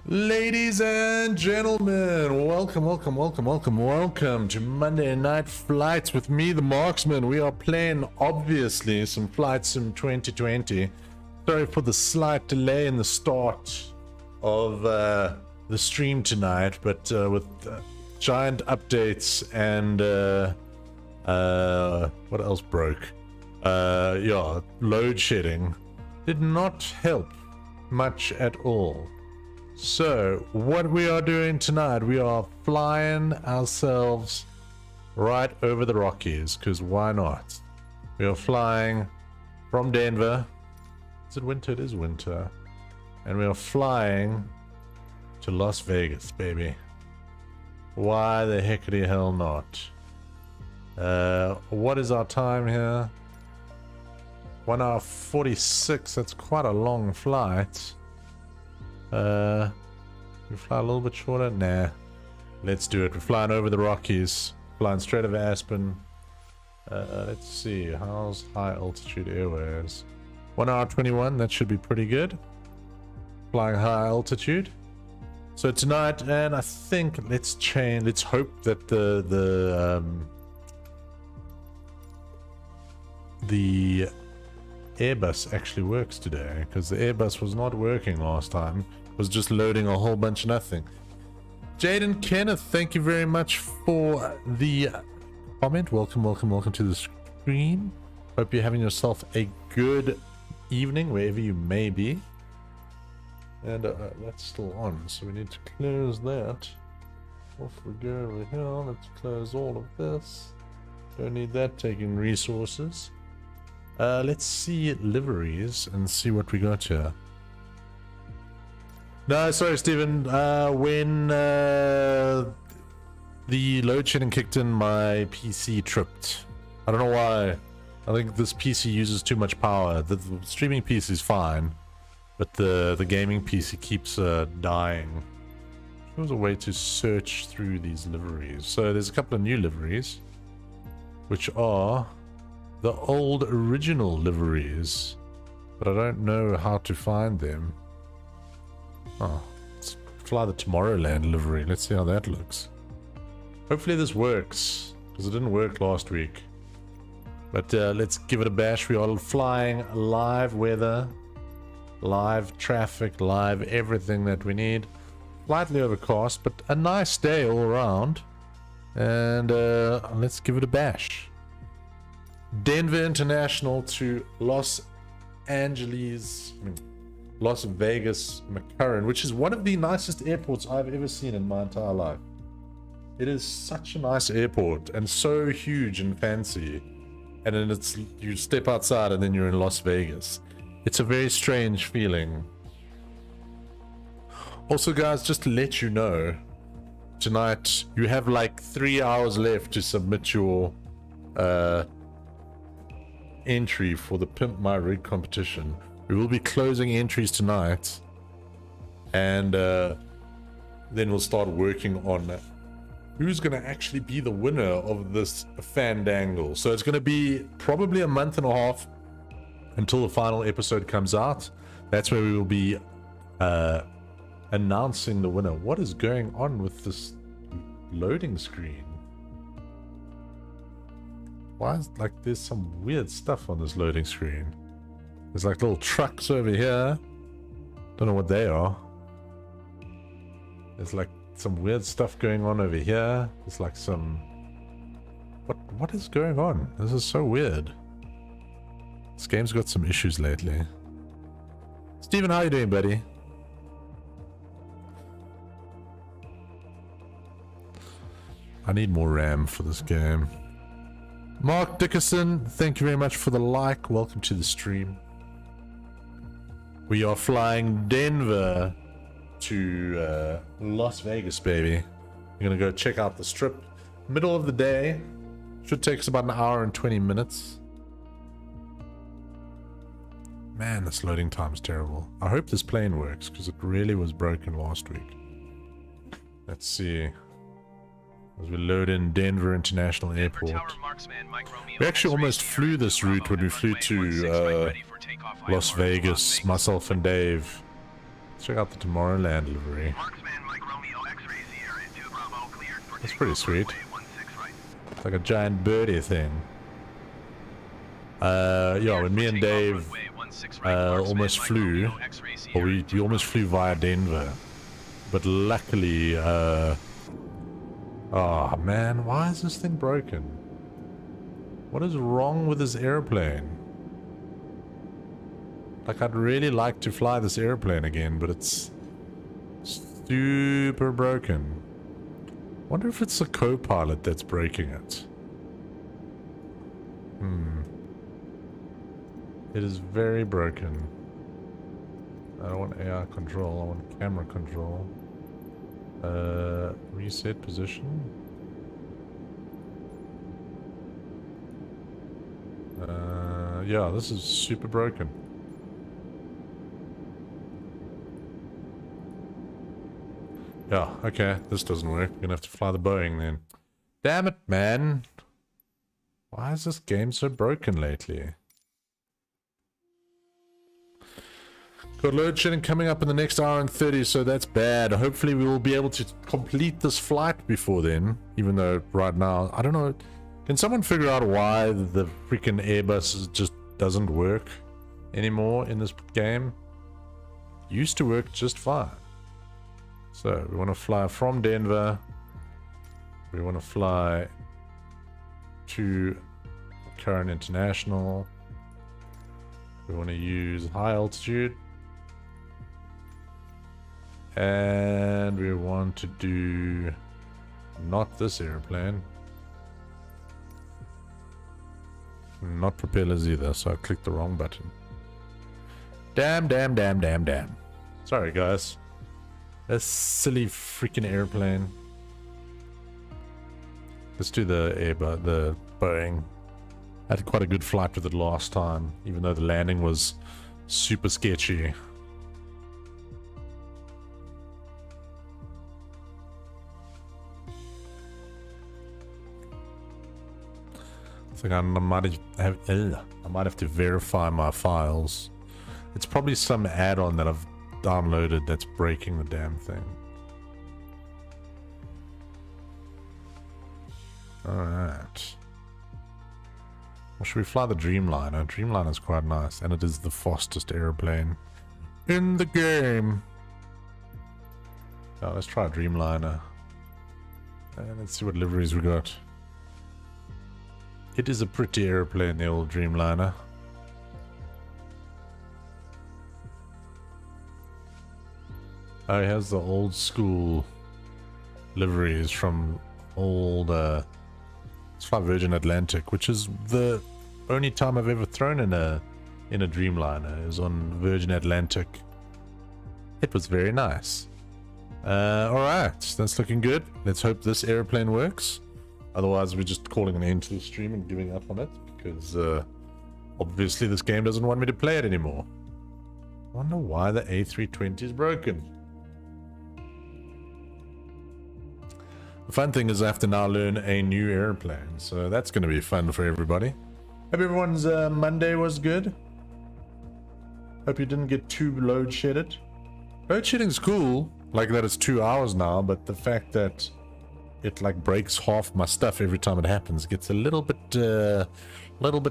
Ladies and gentlemen, welcome to Monday Night Flights with me, the Marksman. We are playing, obviously, some Flight Sim 2020. Sorry for the slight delay in the start of the stream tonight, but with giant updates and what else broke? Yeah, load shedding did not help much at all. So, what we are doing tonight, we are flying ourselves right over the Rockies, because why not? We are flying from Denver. Is it winter? It is winter. And we are flying to Las Vegas, baby. Why the heckity hell not? What is our time here? 1 hour 46, that's quite a long flight. We fly a little bit shorter? Nah. Let's do it. We're flying over the Rockies. Flying straight over Aspen. Let's see. How's high altitude airways? 1 hour 21. That should be pretty good. Flying high altitude. So tonight, and I think let's change. Let's hope that the Airbus actually works today, because the Airbus was not working last time. It was just loading a whole bunch of nothing. Jaden Kenneth, thank you very much for the comment. Welcome to the stream. Hope you're having yourself a good evening wherever you may be. And that's still on, so we need to close that. Off we go over here. Let's close all of this. Don't need that taking resources. Let's see liveries and see what we got here. No, sorry, Stephen. When the load shedding kicked in, my PC tripped. I don't know why. I think this PC uses too much power. The streaming PC is fine, but the gaming PC keeps dying. There's a way to search through these liveries. So there's a couple of new liveries, which are the old original liveries, but I don't know how to find them. Oh, let's fly the Tomorrowland livery. Let's see how that looks. Hopefully this works, because it didn't work last week. But let's give it a bash. We are flying live weather, live traffic, live everything that we need. Slightly overcast, but a nice day all around. And let's give it a bash. Denver International to Los Vegas McCurran, which is one of the nicest airports I've ever seen in my entire life. It is such a nice airport and so huge and fancy. And then you step outside and then you're in Las Vegas. It's a very strange feeling. Also, guys, just to let you know, tonight you have like 3 hours left to submit your entry for the Pimp My Rig competition. We will be closing entries tonight, and then we'll start working on who's going to actually be the winner of this fandangle. So it's going to be probably a month and a half until the final episode comes out. That's where we will be announcing the winner. What is going on with this loading screen? Why is like there's some weird stuff on this loading screen? There's like little trucks over here. Don't know what they are. There's like some weird stuff going on over here. There's like some... What is going on? This is so weird. This game's got some issues lately. Steven, how you doing, buddy? I need more RAM for this game. Mark Dickerson, thank you very much for the like. Welcome to the stream. We are flying Denver to Las Vegas, baby. We're gonna go check out the strip. Middle of the day. Should take us about an hour and 20 minutes. Man, this loading time is terrible. I hope this plane works, because it really was broken last week. Let's see. As we load in Denver International Airport. We actually almost flew this route when we flew to Las Vegas, myself and Dave. Check out the Tomorrowland livery. That's pretty sweet. It's like a giant birdie thing. Yeah, when me and Dave almost flew, or we almost flew via Denver, but luckily, oh man, why is this thing broken? What is wrong with this airplane? Like, I'd really like to fly this airplane again, but it's super broken. Wonder if it's the co-pilot that's breaking it. It is very broken. I don't want AI control, I want camera control. Reset position. Yeah, this is super broken. Yeah, okay, this doesn't work. We're gonna have to fly the Boeing then. Damn it, man. Why is this game so broken lately? Got load shedding coming up in the next hour and 30, so that's bad. Hopefully we will be able to complete this flight before then, even though right now, I don't know. Can someone figure out why the freaking Airbus just doesn't work anymore in this game? Used to work just fine. So we want to fly from Denver. We want to fly to Current International. We want to use high altitude. And we want to do not this airplane. Not propellers either, so I clicked the wrong button. Damn. Sorry guys. A silly freaking airplane. Let's do the Boeing. I had quite a good flight with it last time, even though the landing was super sketchy. I think I might have to verify my files. It's probably some add-on that I've downloaded that's breaking the damn thing. Alright. Well, should we fly the Dreamliner? Dreamliner's quite nice, and it is the fastest airplane in the game. Oh, let's try a Dreamliner. And let's see what liveries we got. It is a pretty airplane, the old Dreamliner. Oh, he has the old school liveries from old, let's fly Virgin Atlantic, which is the only time I've ever thrown in a Dreamliner, is on Virgin Atlantic. It was very nice. Alright, that's looking good. Let's hope this airplane works. Otherwise, we're just calling an end to the stream and giving up on it, because obviously this game doesn't want me to play it anymore. I wonder why the A320 is broken. The fun thing is I have to now learn a new airplane, so that's going to be fun for everybody. Hope everyone's Monday was good. Hope you didn't get too load shedded. Load shedding's cool, like that it's 2 hours now, but the fact that it like breaks half my stuff every time it happens gets a little bit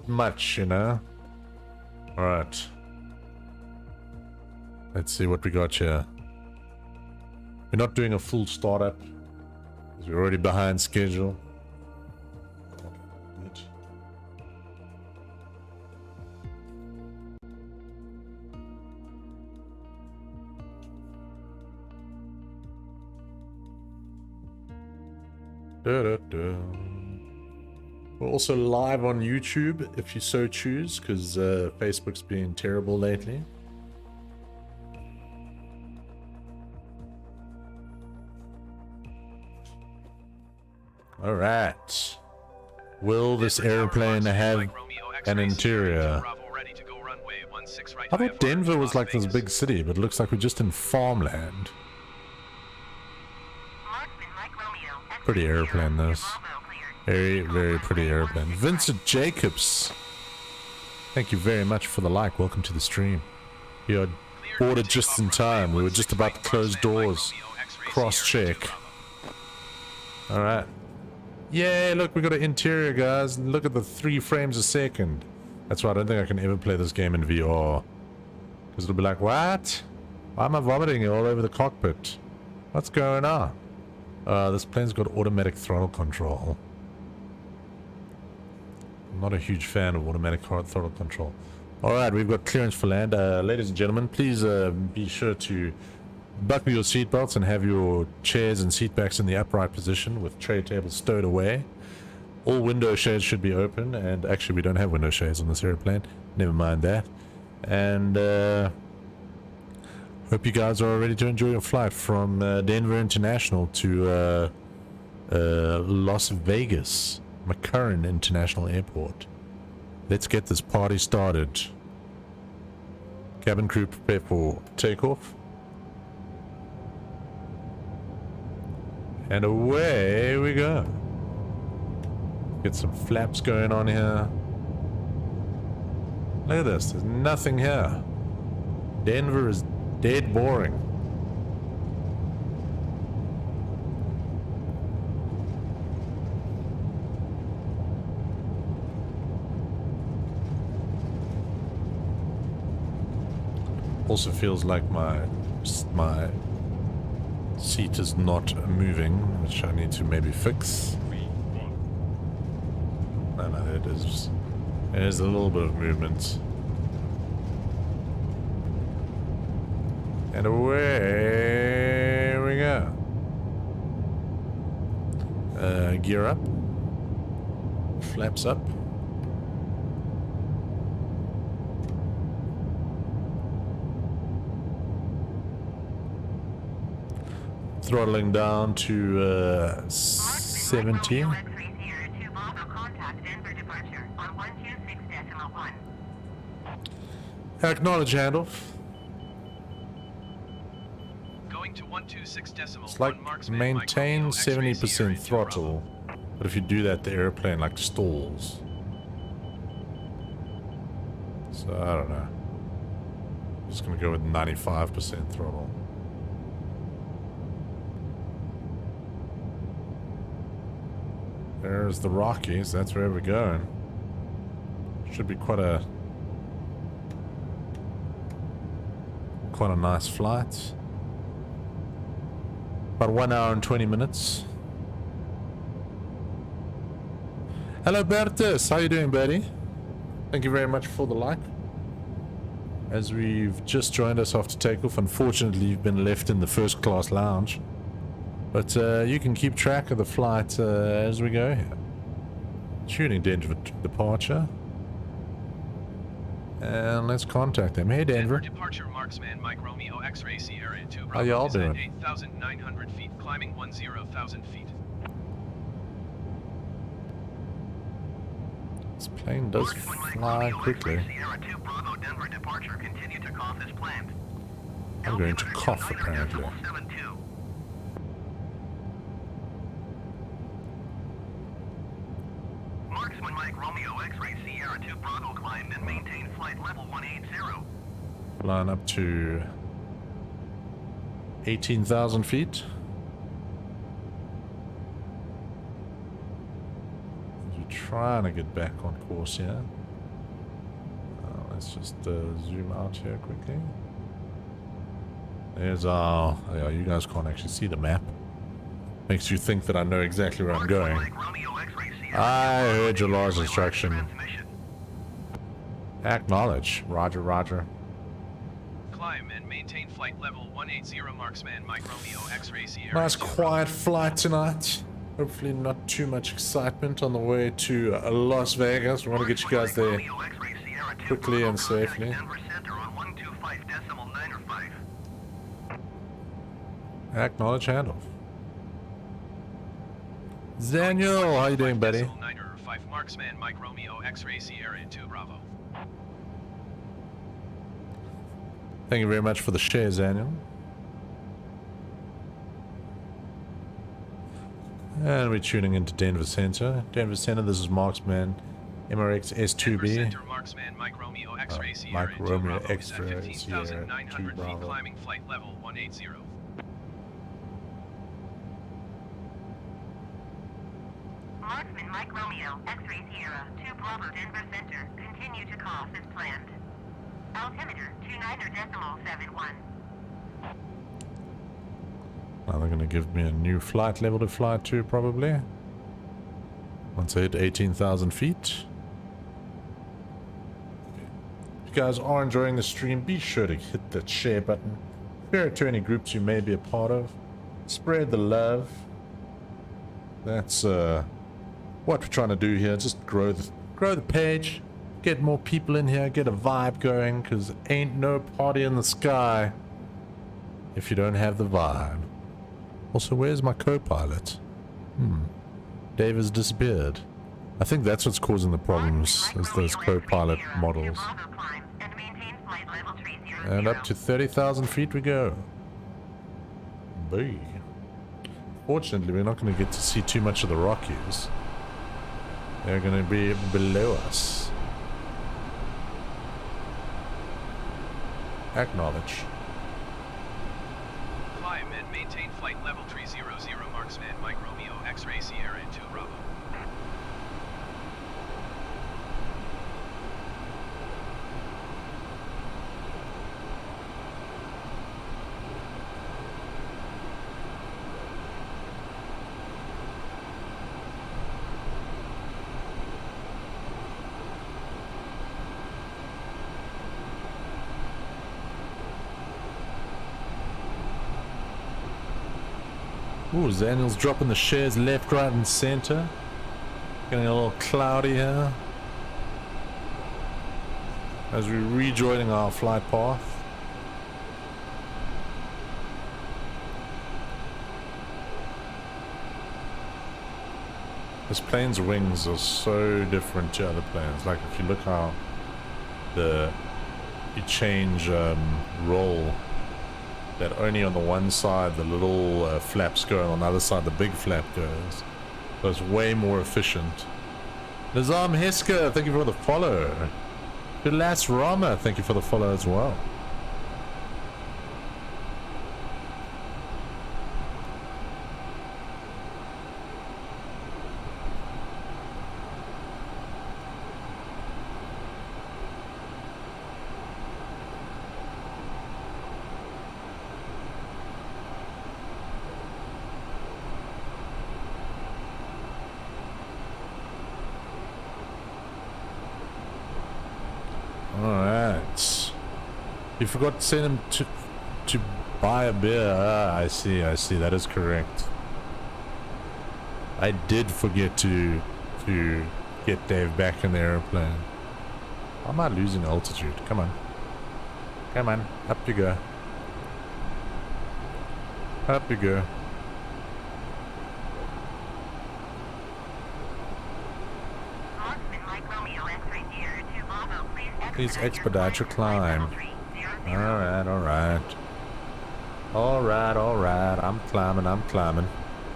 much, you know. All right, let's see what we got here. We're not doing a full startup because we're already behind schedule. We're also live on YouTube if you so choose, because Facebook's been terrible lately. Alright. Will this airplane have an interior? I thought Denver was like this big city, but it looks like we're just in farmland. Pretty airplane, this. Very, very pretty airplane. Vincent Jacobs, thank you very much for the like. Welcome to the stream. You're ordered just in time. We were just about to close doors. Cross-check. Alright. Yay, look, we got an interior, guys. And look at the 3 frames a second. That's why I don't think I can ever play this game in VR. Because it'll be like, what? Why am I vomiting all over the cockpit? What's going on? This plane's got automatic throttle control. I'm not a huge fan of automatic throttle control. Alright, we've got clearance for land. Ladies and gentlemen, please be sure to buckle your seatbelts and have your chairs and seatbacks in the upright position with tray tables stowed away. All window shades should be open, and actually we don't have window shades on this airplane. Never mind that. And hope you guys are ready to enjoy your flight from Denver International to Las Vegas, McCurran International Airport. Let's get this party started. Cabin crew prepare for takeoff. And away we go. Get some flaps going on here. Look at this, there's nothing here. Denver is dead boring. Also feels like my seat is not moving, which I need to maybe fix. No, it is. There's a little bit of movement. And away we go. Gear up. Flaps up. Throttling down to 70. Acknowledge handoff. Going to 126.1. It's like maintain 70% throttle, but if you do that, the airplane like stalls. So I don't know. I'm just gonna go with 95% throttle. There's the Rockies. That's where we're going. Should be quite a nice flight. About 1 hour and 20 minutes. Hello Bertus, how you doing, buddy? Thank you very much for the like. As we've just joined us after takeoff, unfortunately you've been left in the first class lounge. But you can keep track of the flight as we go here. Shooting Denver departure. And let's contact them. Hey Denver. Departure marksman Mike Romeo X-ray Sierra 2 How y'all doing? 8,900 feet, climbing 10,000 feet. This plane does fly quickly. I'm going to cough apparently. Marksman Mike Romeo X-ray Sierra 2 Bravo climb and maintain flight level 180. Flying up to 18,000 feet. We're trying to get back on course here. Let's just zoom out here quickly. There's our... Oh, you guys can't actually see the map. Makes you think that I know exactly where I'm going. I heard your last instruction. Acknowledge. Roger, roger. Climb and maintain flight level 180 marksman Mike Romeo X-ray Sierra. Nice quiet flight tonight. Hopefully not too much excitement on the way to Las Vegas. We want to get you guys there quickly and safely. Acknowledge handoff. Daniel, how you doing, buddy? Marksman Mike Romeo X-ray Sierra 2 Bravo. Thank you very much for the share, Daniel. And we're tuning into Denver Center. Denver Center, this is Marksman MRX S2B. Marksman Mike Romeo X-Ray Sierra Mike 2 Romeo Bravo is at X-Ray Sierra 15,900 2 feet, Bravo. climbing flight level 180. Marksman Mike Romeo, X-Ray Sierra, 2 Bravo Denver Center, continue to course as planned. Altimeter, 29.71. Now they're going to give me a new flight level to fly to, probably. Once I hit 18,000 feet. If you guys are enjoying the stream, be sure to hit that share button. Share it to any groups you may be a part of. Spread the love. That's what we're trying to do here. Just grow the page. Get more people in here. Get a vibe going. Because ain't no party in the sky if you don't have the vibe. Also, where's my co-pilot? Dave has disappeared. I think that's what's causing the problems, is those co-pilot models. And up to 30,000 feet we go. B. Fortunately, we're not going to get to see too much of the Rockies. They're going to be below us. Acknowledge. Climb and maintain flight level 300 Marksman Mike Romeo X-Ray Sierra 2 Bravo. Ooh, Daniel's dropping the shares left, right, and center. Getting a little cloudy here. As we're rejoining our flight path. This plane's wings are so different to other planes. Like if you look how you change roll. That only on the one side the little flaps go, and on the other side the big flap goes. So it's way more efficient. Nizam Heska, thank you for the follow. Vilas Rama, thank you for the follow as well. Alright. You forgot to send him to buy a beer. Ah, I see. That is correct. I did forget to get Dave back in the airplane. How am I losing altitude? Come on. Come on. Up you go. Up you go. Please expedite your climb. Alright. I'm climbing.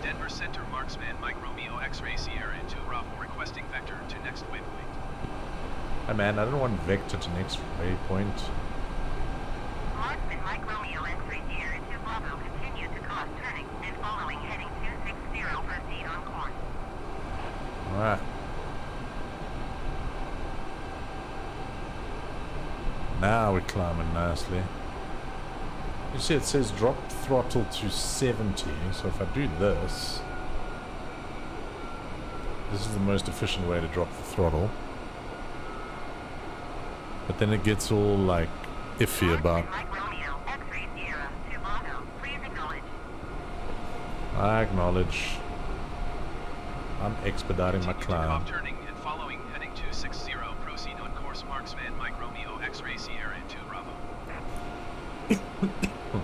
Denver Center Marksman Mike Romeo X-Ray Sierra 2 Bravo requesting vector to next waypoint. Hey man, I don't want vector to next waypoint. Marksman Mike Romeo X-Ray Sierra 2 Bravo continue to course turning and following heading 260 proceed on course. Alright. Now we're climbing nicely. You see it says drop throttle to 70, so if I do this, this is the most efficient way to drop the throttle. But then it gets all like iffy about. I acknowledge. I'm expediting my climb. Turning and following heading 260 proceed on course Marksman Mike Romeo X-Ray Sierra 2 Bravo.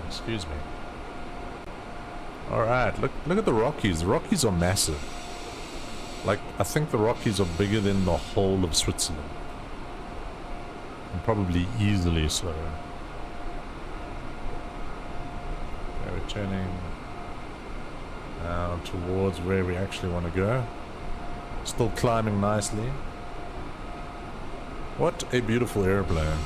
Excuse me. Alright, look at the Rockies. The Rockies are massive. Like, I think the Rockies are bigger than the whole of Switzerland. And probably easily so. Okay, we're turning now towards where we actually want to go. Still climbing nicely. What a beautiful airplane.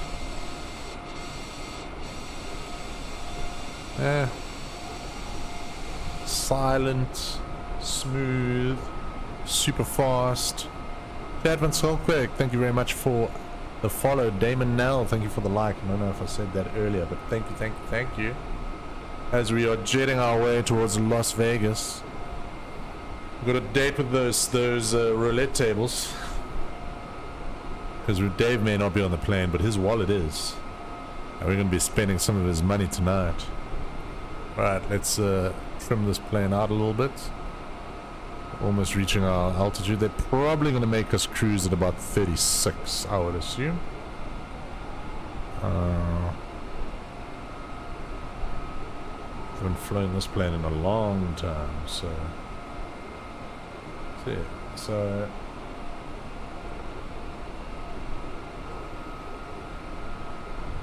Silent, smooth, super fast. Chad Van Solquig, thank you very much for the follow. Damon Nell, thank you for the like. I don't know if I said that earlier, but thank you. As we are jetting our way towards Las Vegas. We've got a date with those roulette tables. Because Dave may not be on the plane, but his wallet is. And we're going to be spending some of his money tonight. Alright, let's trim this plane out a little bit. Almost reaching our altitude. They're probably going to make us cruise at about 36, I would assume. Haven't flown this plane in a long time, so... yeah, so...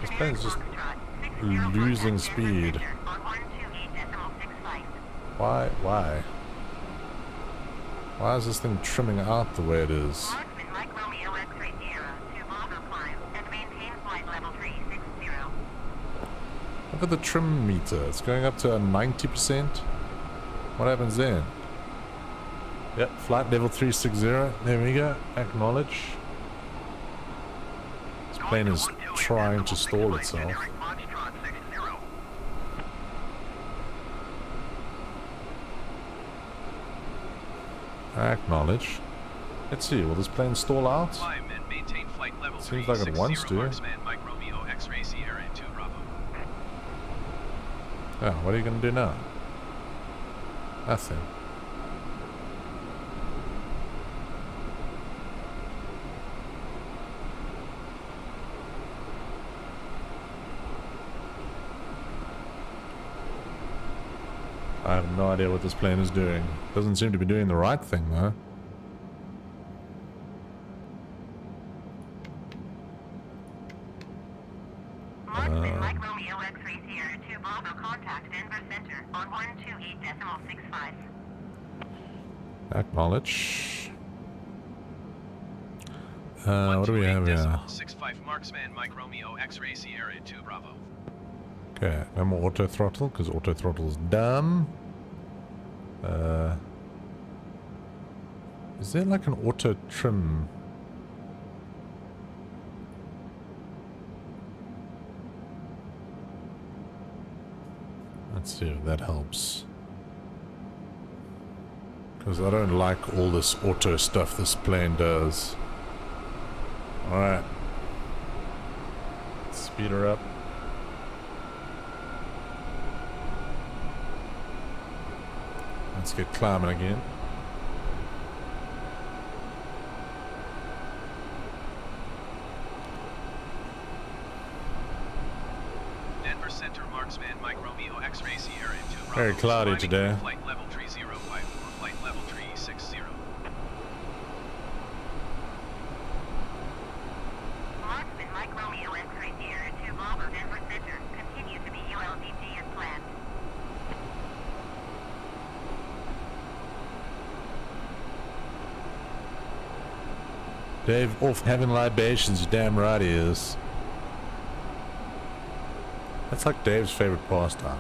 this plane's just losing speed. Why? Why is this thing trimming out the way it is? Look at the trim meter. It's going up to a 90%. What happens then? Yep, flight level 360. There we go. Acknowledge. This plane is trying to stall itself. Acknowledge. Let's see, will this plane stall out? Seems like it wants to. Oh, what are you going to do now? Nothing. I have no idea what this plane is doing. Doesn't seem to be doing the right thing, though. Mike Romeo X-ray Sierra 2 Bravo contact Denver Center on 128.65. Acknowledge. What do we have here? 65 Marksman Mike Romeo X-ray Sierra 2 Bravo. Okay, no more auto throttle because auto throttle is dumb. Is there like an auto trim? Let's see if that helps. Because I don't like all this auto stuff this plane does. Alright. Speed her up. Let's get climbing again. Denver Center Marksman Mike Romeo X-ray Sierra 2 Bravo. Very cloudy today. Flight level 305 or flight level 360. Marksman Mike Romeo X-ray Sierra 2 Bravo Denver Center continue to be ULDG as planned. Dave off having libations, you damn right he is. That's like Dave's favorite pastime.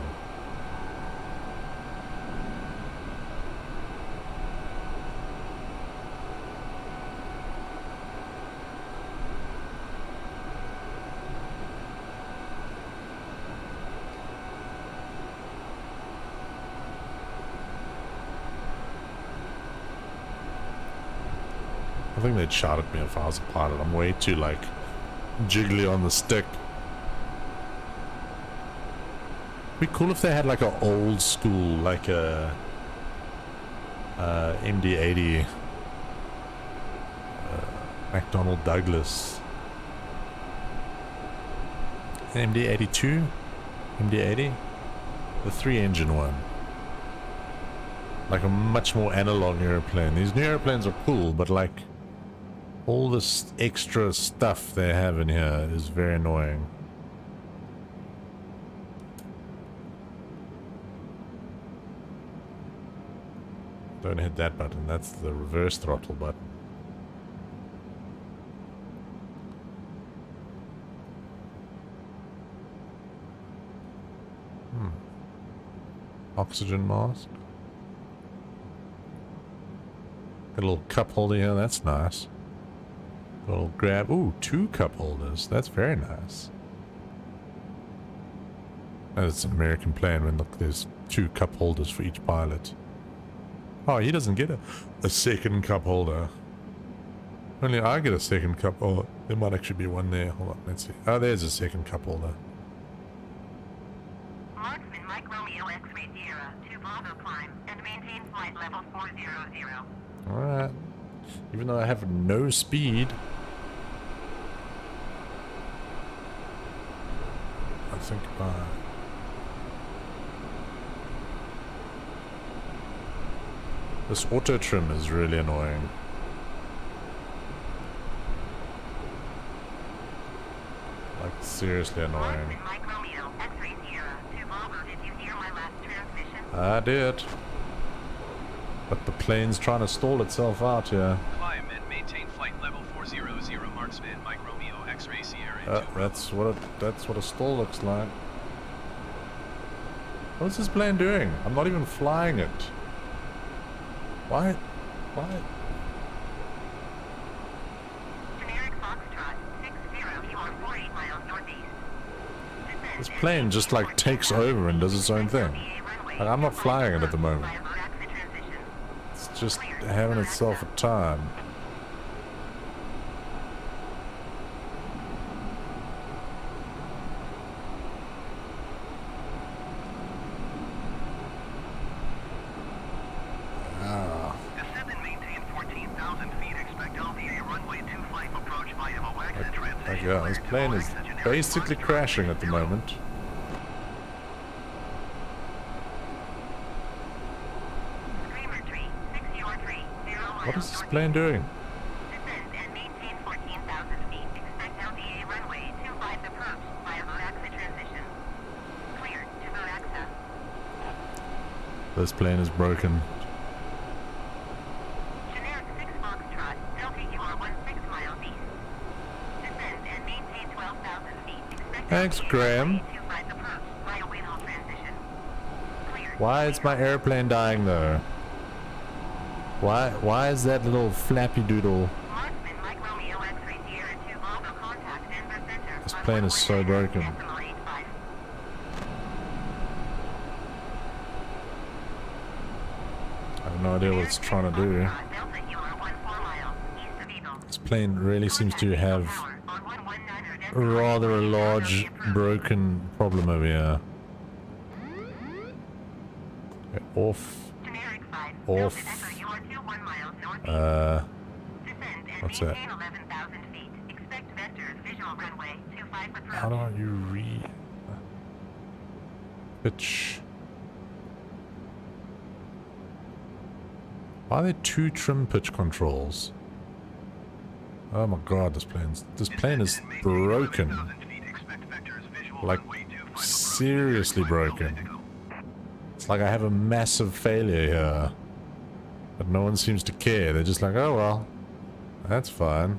I think they'd shout at me if I was a pilot. I'm way too, like, jiggly on the stick. It'd be cool if they had, like, an old school, like a MD-80 McDonnell Douglas. MD-82? MD-80? The 3-engine one. Like a much more analog airplane. These new airplanes are cool, but, like, all this extra stuff they have in here is very annoying. Don't hit that button, that's the reverse throttle button. oxygen mask. Got a little cup holder here, that's nice. A little grab, ooh, 2 cup holders, that's very nice. That's an American plane when look, there's 2 cup holders for each pilot. Oh, he doesn't get a second cup holder. Only I get a second cup. Oh, there might actually be one there. Hold on, let's see. Oh, there's a second cup holder. Marksman Mike Romeo X-ray Sierra to Bravo climb and maintain flight level 400. Alright. Even though I have no speed. I think this auto trim is really annoying. Like, seriously annoying. Mike Romeo X-ray Sierra to Bravo. Did you hear my last transmission? I did. But the plane's trying to stall itself out here. Climb and maintain flight level 400 marksman Mike Romeo X-ray Sierra. That's what a stall looks like. What's this plane doing? I'm not even flying it. Why? Generic Foxtrot 60, you are 48 miles northeast. This plane just like takes over and does its own thing. Like, I'm not flying it at the moment. It's just having itself a time. Descend and maintain 14,000 feet. Expect LVA runway 25 approach via Moaxin transition. Yeah, this plane is basically crashing at the moment. What is this plane doing? Descend and maintain 14,000 feet. Expect LVA runway 25 approach via Moaxin transition. Clear to Moaxin. This plane is broken. Generic 6 Foxtrot, Delta UR 16 miles east. Descend and maintain 12,000 feet. Expect Thanks, LVA Graham. runway 25 approach via Windmill transition. Clear. Why is my airplane dying though? Why is that little flappy doodle? Marksman Mike Romeo X-ray Sierra 2 Volvo contact Denver Center. This plane is so broken. Decimal 85. I have no idea what it's trying to do. Delta UR 14 miles east of Eagle. This plane really seems to have Power on 119er rather a large broken problem over here. Okay, off. Generic 5. Off. Delta Echo UR 21 miles northeast. Descend and what's maintain that? 11,000 feet. Expect vectors visual runway 25 approach. How do you pitch? Why are there 2 trim pitch controls? Oh my god, this plane is broken. Like, seriously broken. It's like I have a massive failure here. But no one seems to care. They're just like, oh well, that's fine.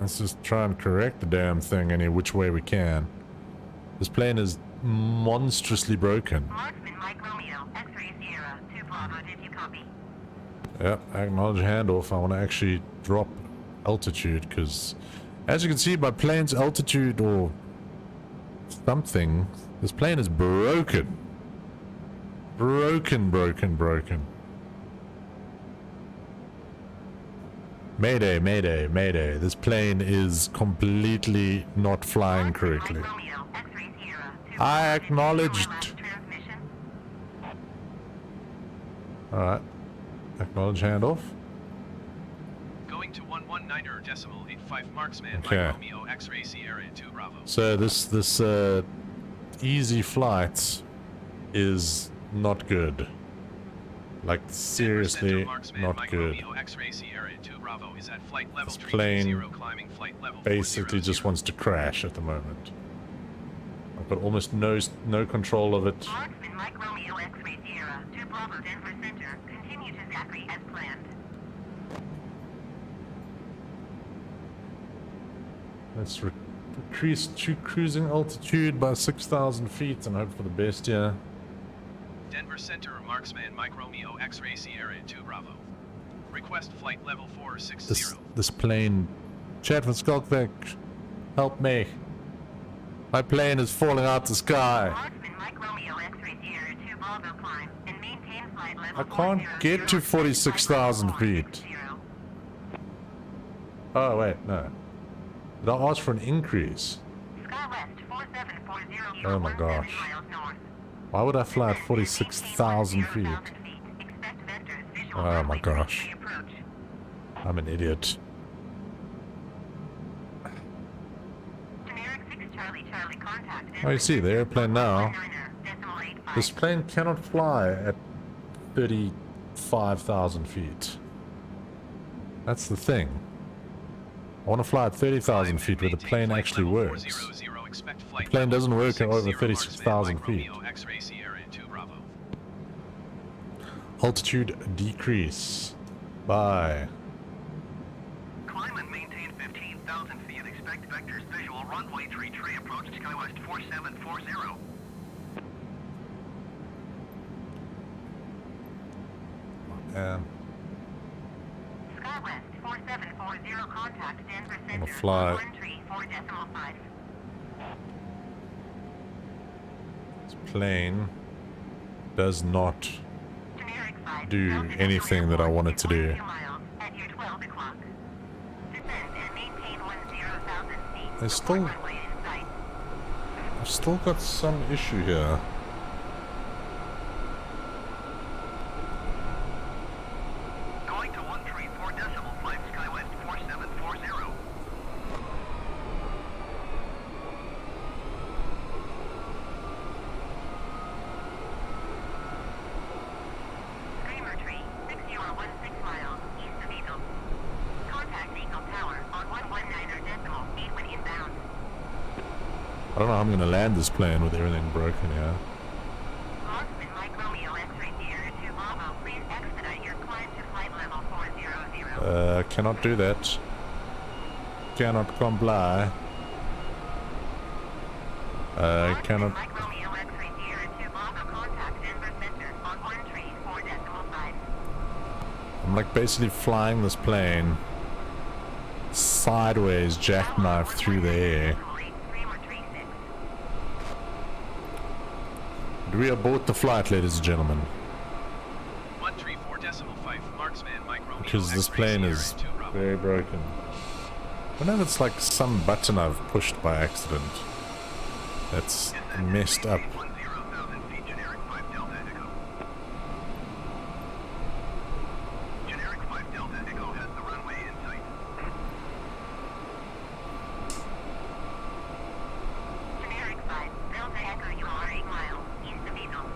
Let's just try and correct the damn thing any which way we can. This plane is monstrously broken. Marksman Mike Romeo X-ray Sierra 2 Bravo. Did you copy? Yep, acknowledge handoff. I want to actually drop altitude because, as you can see, my plane's altitude or something, this plane is broken. Broken. Mayday, mayday, mayday. This plane is completely not flying correctly. Mike Romeo X-ray Sierra 2 I Bravo. Did you hear my acknowledged. last transmission? Alright. Acknowledge handoff. Going to 119er decimal 85 marksman Okay. Mike Romeo X-ray Sierra 2 Bravo. So this easy flight is not good. Like, seriously not good. This plane basically just wants to crash at the moment. I've got almost no control of it. Marksman Mike Romeo X-ray Sierra 2 Bravo Denver Center. Continue to Zachary as planned. Let's increase to cruising altitude by 6,000 feet and hope for the best here. Denver Center, Marksman, Mike Romeo, X-Ray Sierra 2 Bravo. Request flight level 460. This plane... Chat from Skulkvik, help me. My plane is falling out the sky. Marksman, Mike Romeo, X-Ray Sierra 2 Bravo climb and maintain flight level I can't get to 46,000 feet. Oh wait, no. Did I ask for an increase? SkyWest 4740. Oh my gosh. Why would I fly at 46,000 feet? Oh my gosh. I'm an idiot. Oh, you see the airplane now. This plane cannot fly at 35,000 feet. That's the thing. I want to fly at 30,000 feet where the plane actually works. The plane doesn't work at over 36,000 feet. Altitude decrease. Bye. Climb and maintain 15,000 feet. Expect vectors visual runway 33 approach SkyWest 4740. SkyWest 4740 contact Denver Center. I'm gonna fly. 134.5. This plane does not do anything that I want it to do. I've still got some issue here. Going to 134.5 SkyWest 4740. Screamer tree, 6016 miles, east of Eagle. Contact Eagle Tower on 119.8 when inbound. I don't know how I'm gonna land this plane with everything broken here. Marksman Mike Romeo X-Ray Sierra 2 Bravo, please expedite your climb to flight level 400. Cannot do that. Cannot comply. Cannot. Mike Romeo X-Ray Sierra 2 Bravo, contact Denver Center on 134.5. I'm like basically flying this plane sideways, jackknife through the air. Do we abort the flight, ladies and gentlemen? 134.5 Marksman, Mike Romeo, Because this plane is very broken. I wonder if it's like some button I've pushed by accident that's messed up. 10,000 feet, generic 5 Delta Echo. Generic 5 Delta Echo has the runway in sight. Generic 5, Delta Echo, you are 8 miles, east of Eagle.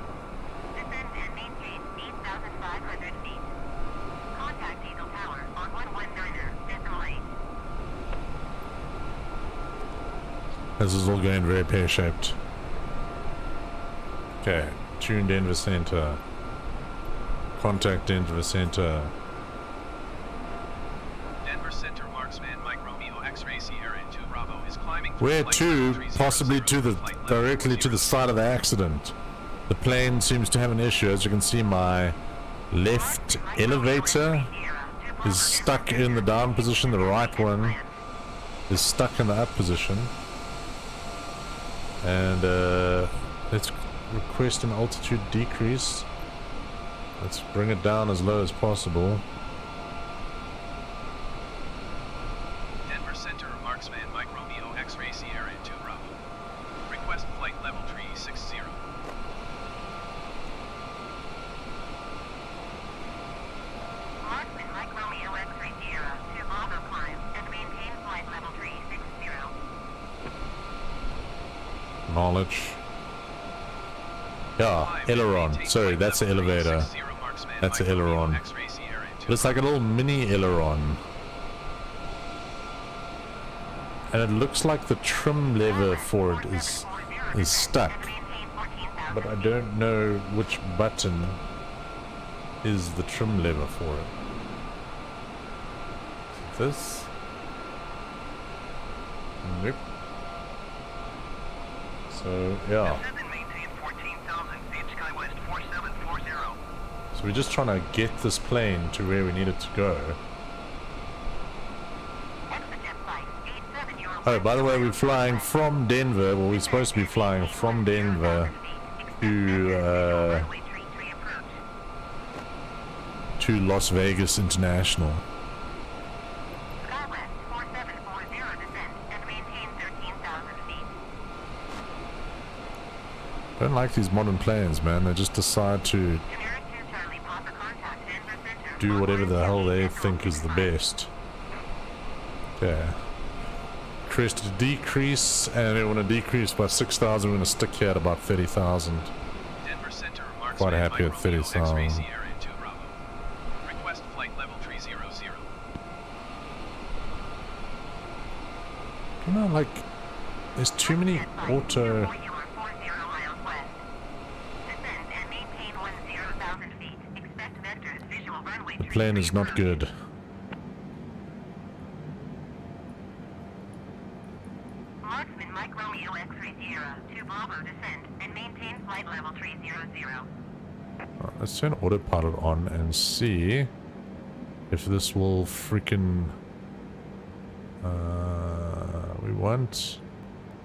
Descend and maintain 8,500 feet. Contact Eagle Tower on 119.8. This is all going very pear-shaped. Okay, tune Denver Center. Contact Denver Center. Denver Center, Marksman, Mike Romeo, X-Ray Sierra 2 Bravo is climbing. Where flight to? level 300, Possibly to the flight level directly to the side of the accident. The plane seems to have an issue. As you can see, my left elevator is stuck in the down position. The right one is stuck in the up position. And let's request an altitude decrease. Let's bring it down as low as possible. Denver Center, Marksman, Mike Romeo, X-Ray Sierra 2 Bravo. Request flight level 360. Marksman Mike Romeo X-Ray Sierra 2 Bravo climb and maintain flight level 360. Knowledge. Yeah, aileron. Sorry, that's the elevator. That's the aileron. But it's like a little mini aileron. And it looks like the trim lever for it is stuck. But I don't know which button is the trim lever for it. This? Nope. So, yeah. Descend and maintain 14,000 feet, skywest 4740. So we're just trying to get this plane to where we need it to go. Oh, by the way, we're flying from Denver. Well, we're supposed to be flying from Denver to Las Vegas International. Skywest 4740, descend and maintain 13,000 feet. Don't like these modern planes, man. They just decide to Generic 2 Charlie, Papa contact Denver Center. do whatever the hell they think is the best. Okay. Crest to decrease, and we want to decrease by 6,000. We're going to stick here at about 30,000. Denver Center, Quite happy at 30,000. Request flight level 300. You know, like, there's too many auto... The plane is not good. Marksman Mike Romeo X-ray Sierra 2 Bravo, descend and maintain flight level 300. Alright, let's turn autopilot on and see if this will freaking... we want...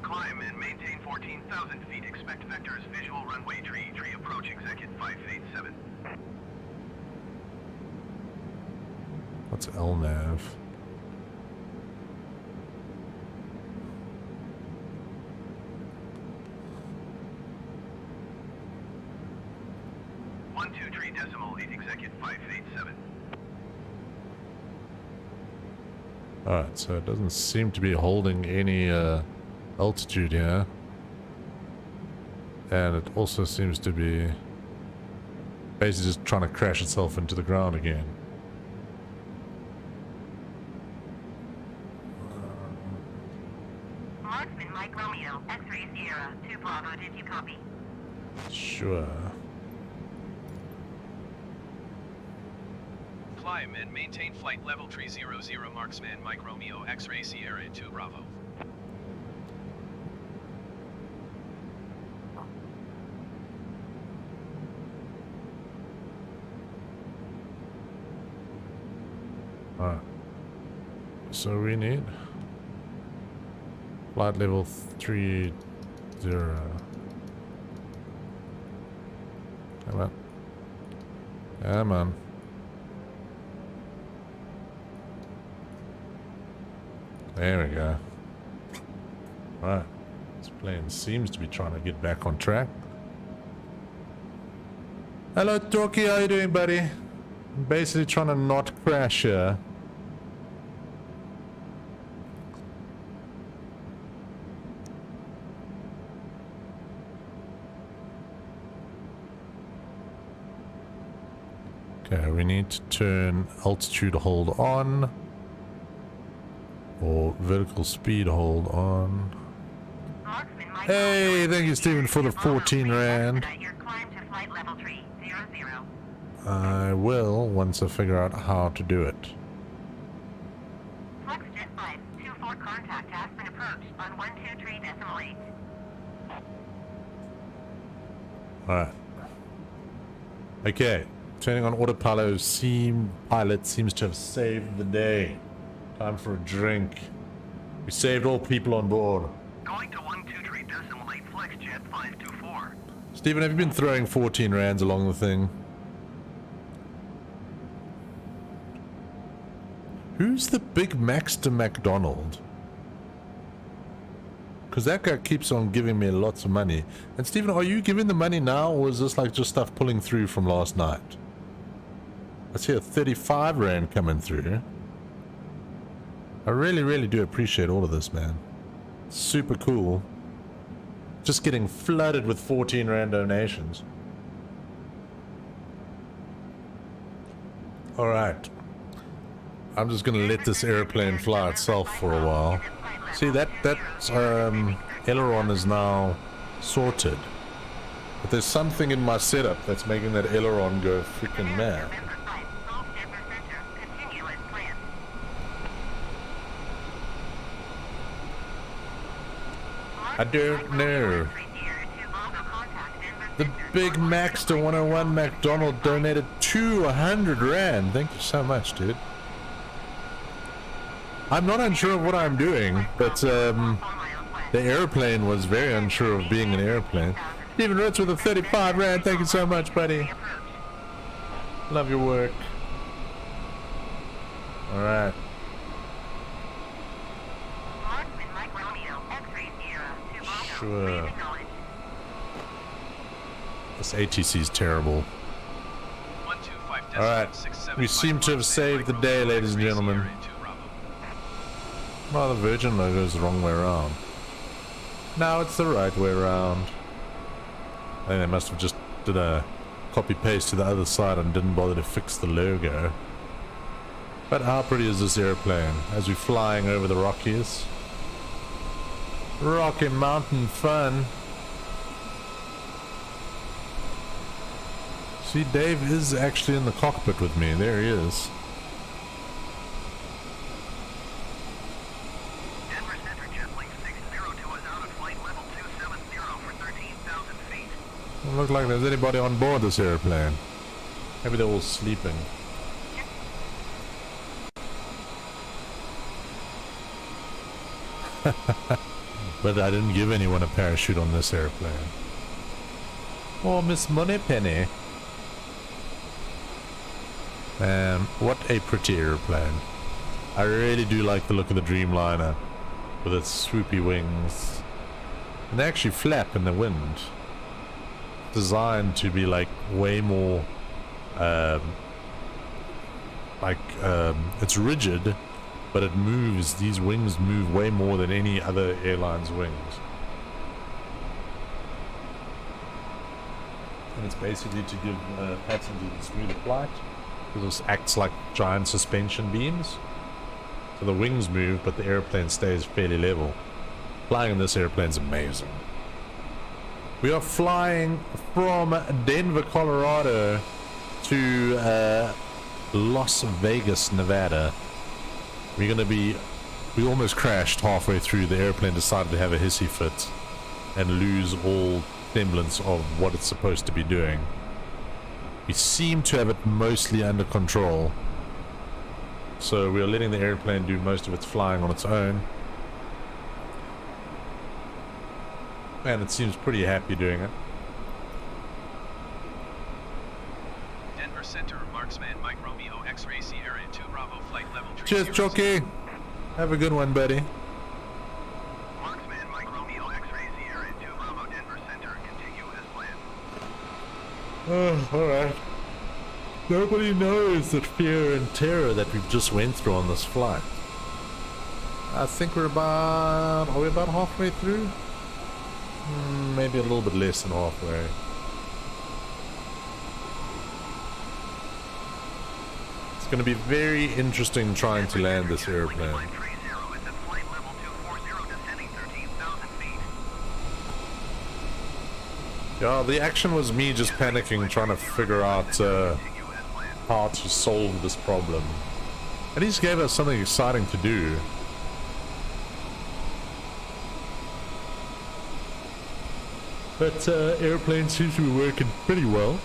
Climb and maintain 14,000 feet. Expect vectors. Visual runway tree approach. Execute 587. What's LNAV? Execute 587. Alright, so it doesn't seem to be holding any altitude here. And it also seems to be basically just trying to crash itself into the ground again. Marksman Mike Romeo X-ray Sierra 2 Bravo, did you copy? Sure. Climb and maintain flight level 300. Marksman Mike Romeo X-ray Sierra 2 Bravo. Alright. So we need flight level 30. Come on. Come on. There we go. Right. This plane seems to be trying to get back on track. Hello, Toki. How you doing, buddy? I'm basically trying to not crash here. Okay, we need to turn altitude hold on. Or vertical speed hold on. Hey, thank you, Stephen, for the 14 rand. I will once I figure out how to do it. FlexJet 524 contact has been approached on 123.8. Alright. Okay. Turning on autopilot seems to have saved the day. Time for a drink. We saved all people on board. Going to 123.8 FlexJet 524. Stephen, have you been throwing 14 rands along the thing? Who's the big Maxter McDonald? Because that guy keeps on giving me lots of money. And Stephen, are you giving the money now, or is this like just stuff pulling through from last night? I see a 35 rand coming through. I really, really do appreciate all of this, man. Super cool. Just getting flooded with 14 rand donations. Alright. I'm just gonna let this airplane fly itself for a while. See, that aileron is now sorted. But there's something in my setup that's making that aileron go freaking mad. I don't know. The Big Maxter 101 McDonald donated 200 Rand. Thank you so much, dude. I'm not unsure of what I'm doing, but the airplane was very unsure of being an airplane. Even Ritz with a 35 Rand. Thank you so much, buddy. Love your work. Alright. Sure. This ATC is terrible. Alright. We seem to have saved the day, ladies and gentlemen. Well, the Virgin logo is the wrong way around. Now it's the right way around. I think they must have just did a copy-paste to the other side and didn't bother to fix the logo. But how pretty is this airplane as we're flying over the Rockies? Rocky Mountain fun. See, Dave is actually in the cockpit with me. There he is. Denver Center JetLink 602 is out of flight level 270 for 13,000 feet. Doesn't look like there's anybody on board this airplane. Maybe they're all sleeping. But I didn't give anyone a parachute on this airplane. Oh, Miss Moneypenny. What a pretty airplane. I really do like the look of the Dreamliner with its swoopy wings. And they actually flap in the wind. Designed to be like way more it's rigid, but it moves. These wings move way more than any other airline's wings. And it's basically to give passengers a smoother flight, because this acts like giant suspension beams. So the wings move, but the airplane stays fairly level. Flying in this airplane is amazing. We are flying from Denver, Colorado to Las Vegas, Nevada. We almost crashed halfway through. The airplane decided to have a hissy fit and lose all semblance of what it's supposed to be doing. We seem to have it mostly under control. So we are letting the airplane do most of its flying on its own. And it seems pretty happy doing it. Denver Center, Marksman, Mike Romeo, X-Ray Sierra 2 Bravo, flight level 3. Cheers, Chucky. Have a good one, buddy. Marksman, Mike Romeo, X-Ray Sierra 2 Bravo, Denver Center, continue as planned. Oh, alright. Nobody knows the fear and terror that we've just went through on this flight. I think are we about halfway through? Maybe a little bit less than halfway. It's going to be very interesting trying to land this airplane. Yeah, the action was me just panicking, trying to figure out how to solve this problem. At least gave us something exciting to do. But airplane seems to be working pretty well.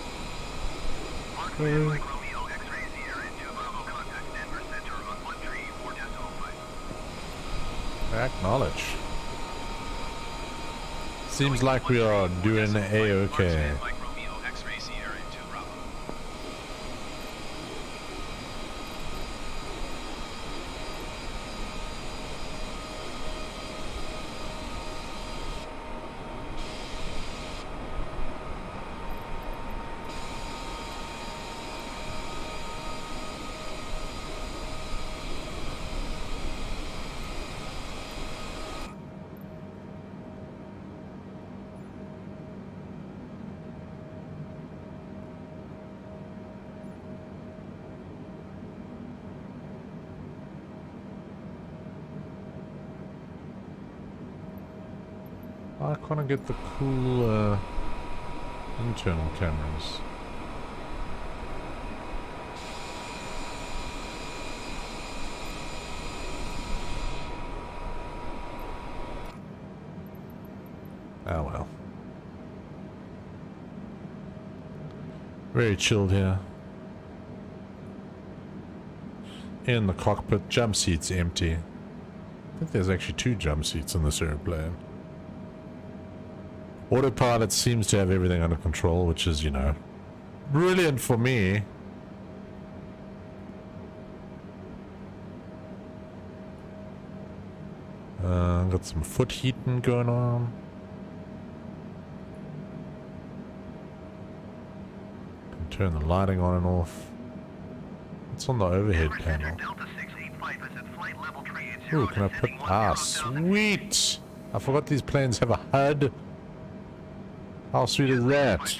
Acknowledge. Seems like we are doing A-okay. I can't get the cool internal cameras. Very chilled here. In the cockpit, jump seats empty. I think there's actually 2 jump seats in this airplane. Autopilot seems to have everything under control, which is, you know, brilliant for me. Got some foot heating going on. Can turn the lighting on and off. It's on the overhead panel. Ooh, can I put... Ah, sweet! I forgot these planes have a HUD. How sweet is that?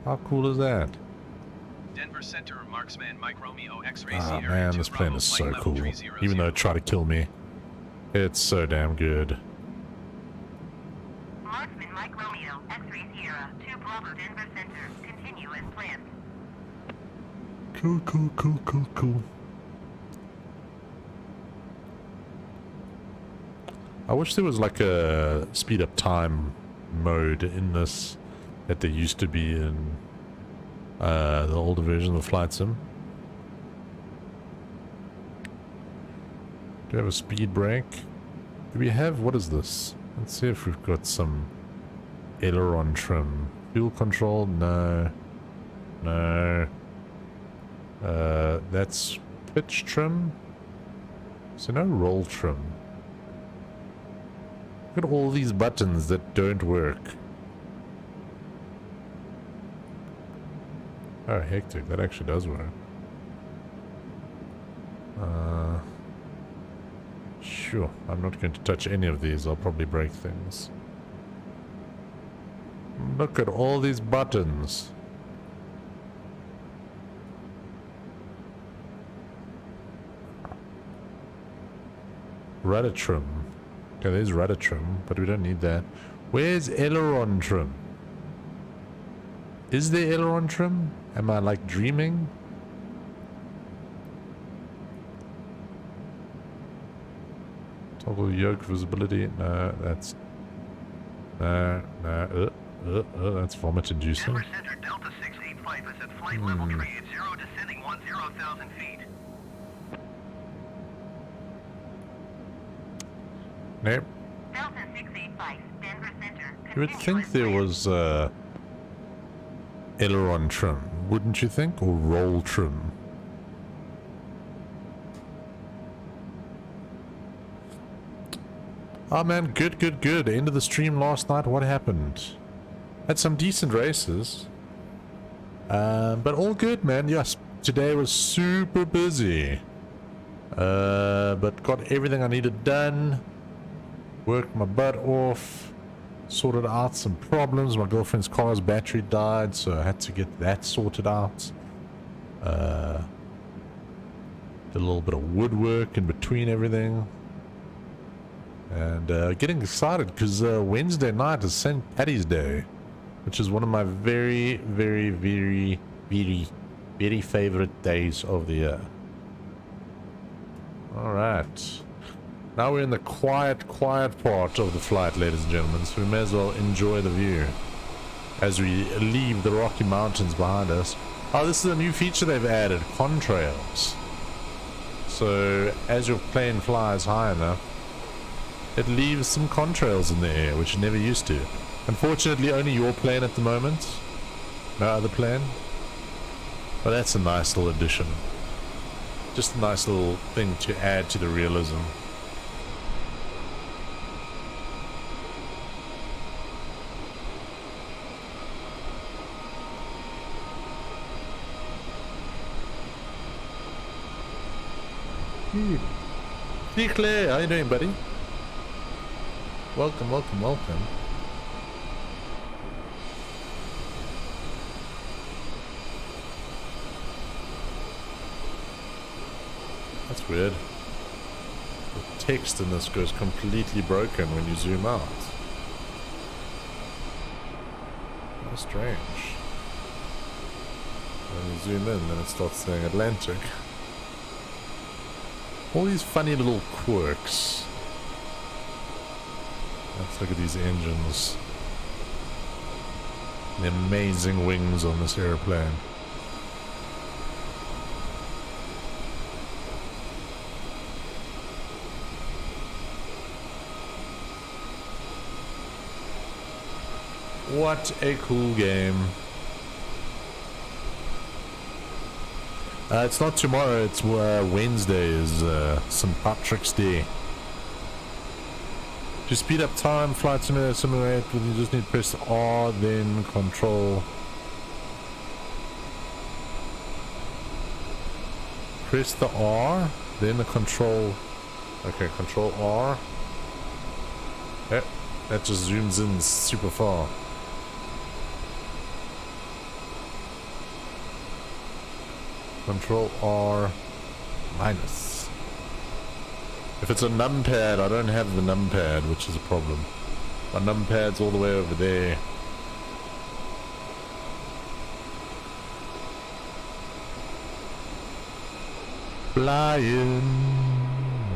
How cool is that? Denver Center, Marksman Mike Romeo X-ray Ah Sierra man, 2 this plane Bravo, is so flight level cool. 300. Even though it tried to kill me. It's so damn good. Marksman Mike Romeo, X-ray Sierra, 2 Bravo, Denver Center. Continue as planned. Cool, cool, cool, cool, cool. I wish there was like a speed up time mode in this that there used to be in the older version of Flight Sim. Do we have a speed brake? Do we have, what is this? Let's see if we've got some aileron trim. Fuel control? No. No. That's pitch trim. So no roll trim. Look at all these buttons that don't work. Oh, hectic. That actually does work. Sure. I'm not going to touch any of these. I'll probably break things. Look at all these buttons. Rudder trim. Okay, there's rudder trim, but we don't need that. Where's aileron trim? Is there aileron trim? Am I like dreaming? Toggle yoke visibility. No, that's... No, that's vomit inducing. Denver Center Delta 685 is at flight level 380, descending 10,000 feet. Nope. Delta 685, Denver Center. You would think there was aileron trim, wouldn't you think? Or roll trim? Oh man, good, good, good. End of the stream last night. What happened? Had some decent races. But all good, man. Yes, today was super busy. But got everything I needed done. Worked my butt off. Sorted out some problems. My girlfriend's car's battery died, so I had to get that sorted out. Did a little bit of woodwork in between everything. And getting excited because Wednesday night is St. Paddy's Day, which is one of my very, very, very, very, very favorite days of the year. Alright. Now we're in the quiet part of the flight, ladies and gentlemen, so we may as well enjoy the view as we leave the Rocky Mountains behind us. Oh, this is a new feature they've added, contrails. So as your plane flies high enough, it leaves some contrails in the air, which it never used to. Unfortunately, only your plane at the moment. No other plane. But that's a nice little addition. Just a nice little thing to add to the realism. Hey Claire, how you doing, buddy? Welcome, welcome, welcome. That's weird. The text in this goes completely broken when you zoom out. How strange. When you zoom in, then it starts saying Atlantic. All these funny little quirks. Let's look at these engines. The amazing wings on this airplane. What a cool game. It's not tomorrow, it's Wednesday is St. Patrick's Day. To speed up time, flight simulator, you just need to press R, then control. Press the R, then the control. Okay, control R. Yep, that just zooms in super far. Control R minus. If it's a numpad, I don't have the numpad, which is a problem. My numpad's all the way over there. Flying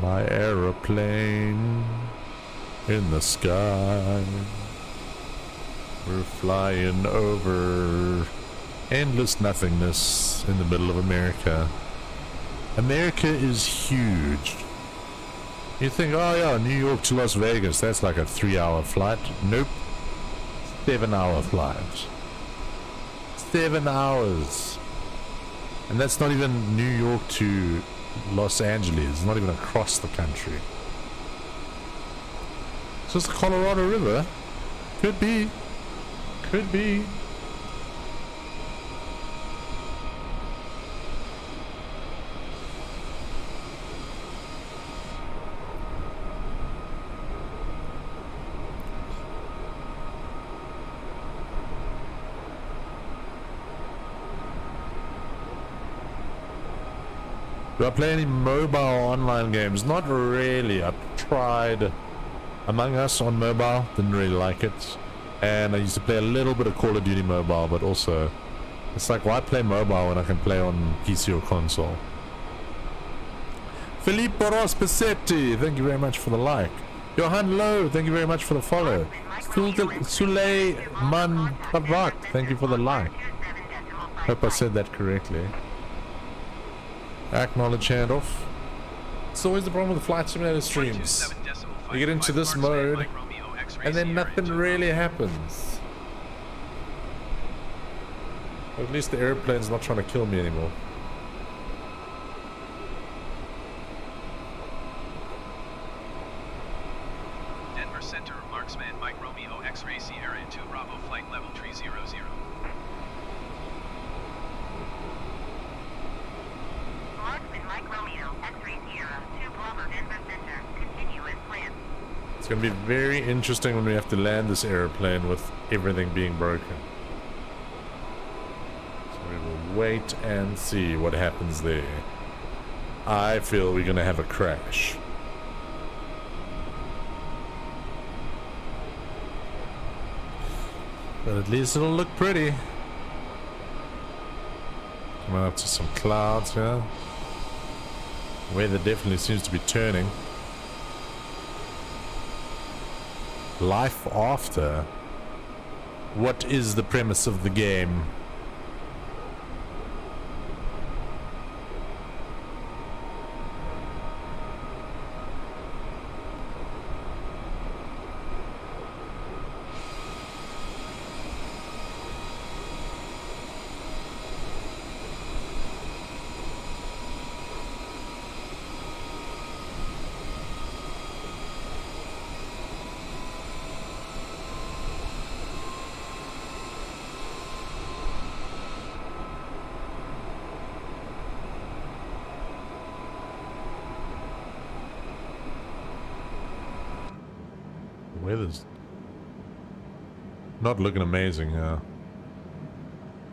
my aeroplane in the sky. We're flying over endless nothingness in the middle of America. America is huge. You think, oh yeah, New York to Las Vegas, that's like a 3-hour flight. Nope. 7-hour flight. 7 hours. And that's not even New York to Los Angeles. It's not even across the country. Is this the Colorado River? Could be. Could be. Do I play any mobile online games? Not really. I tried Among Us on mobile, didn't really like it. And I used to play a little bit of Call of Duty mobile, but also it's like, why play mobile when I can play on PC or console? Filippo Rospesetti, thank you very much for the like. Johan Lowe, thank you very much for the follow. Suleiman Tavak, thank you for the like. Hope I said that correctly. Acknowledge handoff. It's always the problem with the Flight Simulator streams. You get into this mode, and then nothing really happens. Or at least the airplane's not trying to kill me anymore. Denver Center, Marksman, Mike Romeo, X-Ray Sierra 2 Bravo, flight level 300. Marksman Mike Romeo, X-Ray Sierra, 2 Bravo, Denver Center. Continue as planned. It's going to be very interesting when we have to land this airplane with everything being broken. So we will wait and see what happens there. I feel we're going to have a crash. But at least it'll look pretty. Coming up to some clouds here. Weather definitely seems to be turning. Life after. What is the premise of the game? Weather's not looking amazing.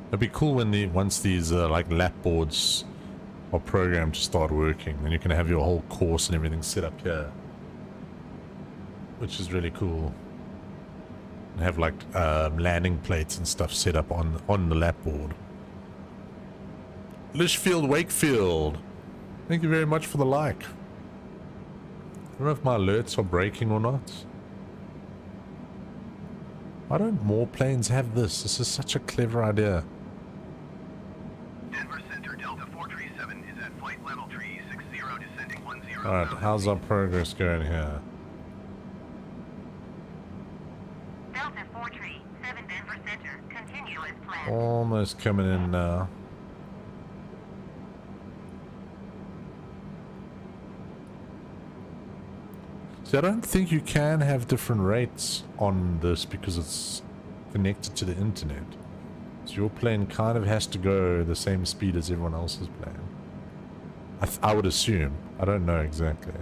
It'd be cool when once these like lap boards are programmed to start working, and you can have your whole course and everything set up here, which is really cool. And have like landing plates and stuff set up on the lap board. Lishfield Wakefield, thank you very much for the like. I don't know if my alerts are breaking or not. Why don't more planes have this? This is such a clever idea. Denver Center Delta 437 is at flight level tree 60 descending 10. Alright, how's our progress going here? Delta 437 Denver Center. Continue as planned. Almost coming in now. See, I don't think you can have different rates on this because it's connected to the internet. So your plane kind of has to go the same speed as everyone else's plane. I would assume. I don't know exactly.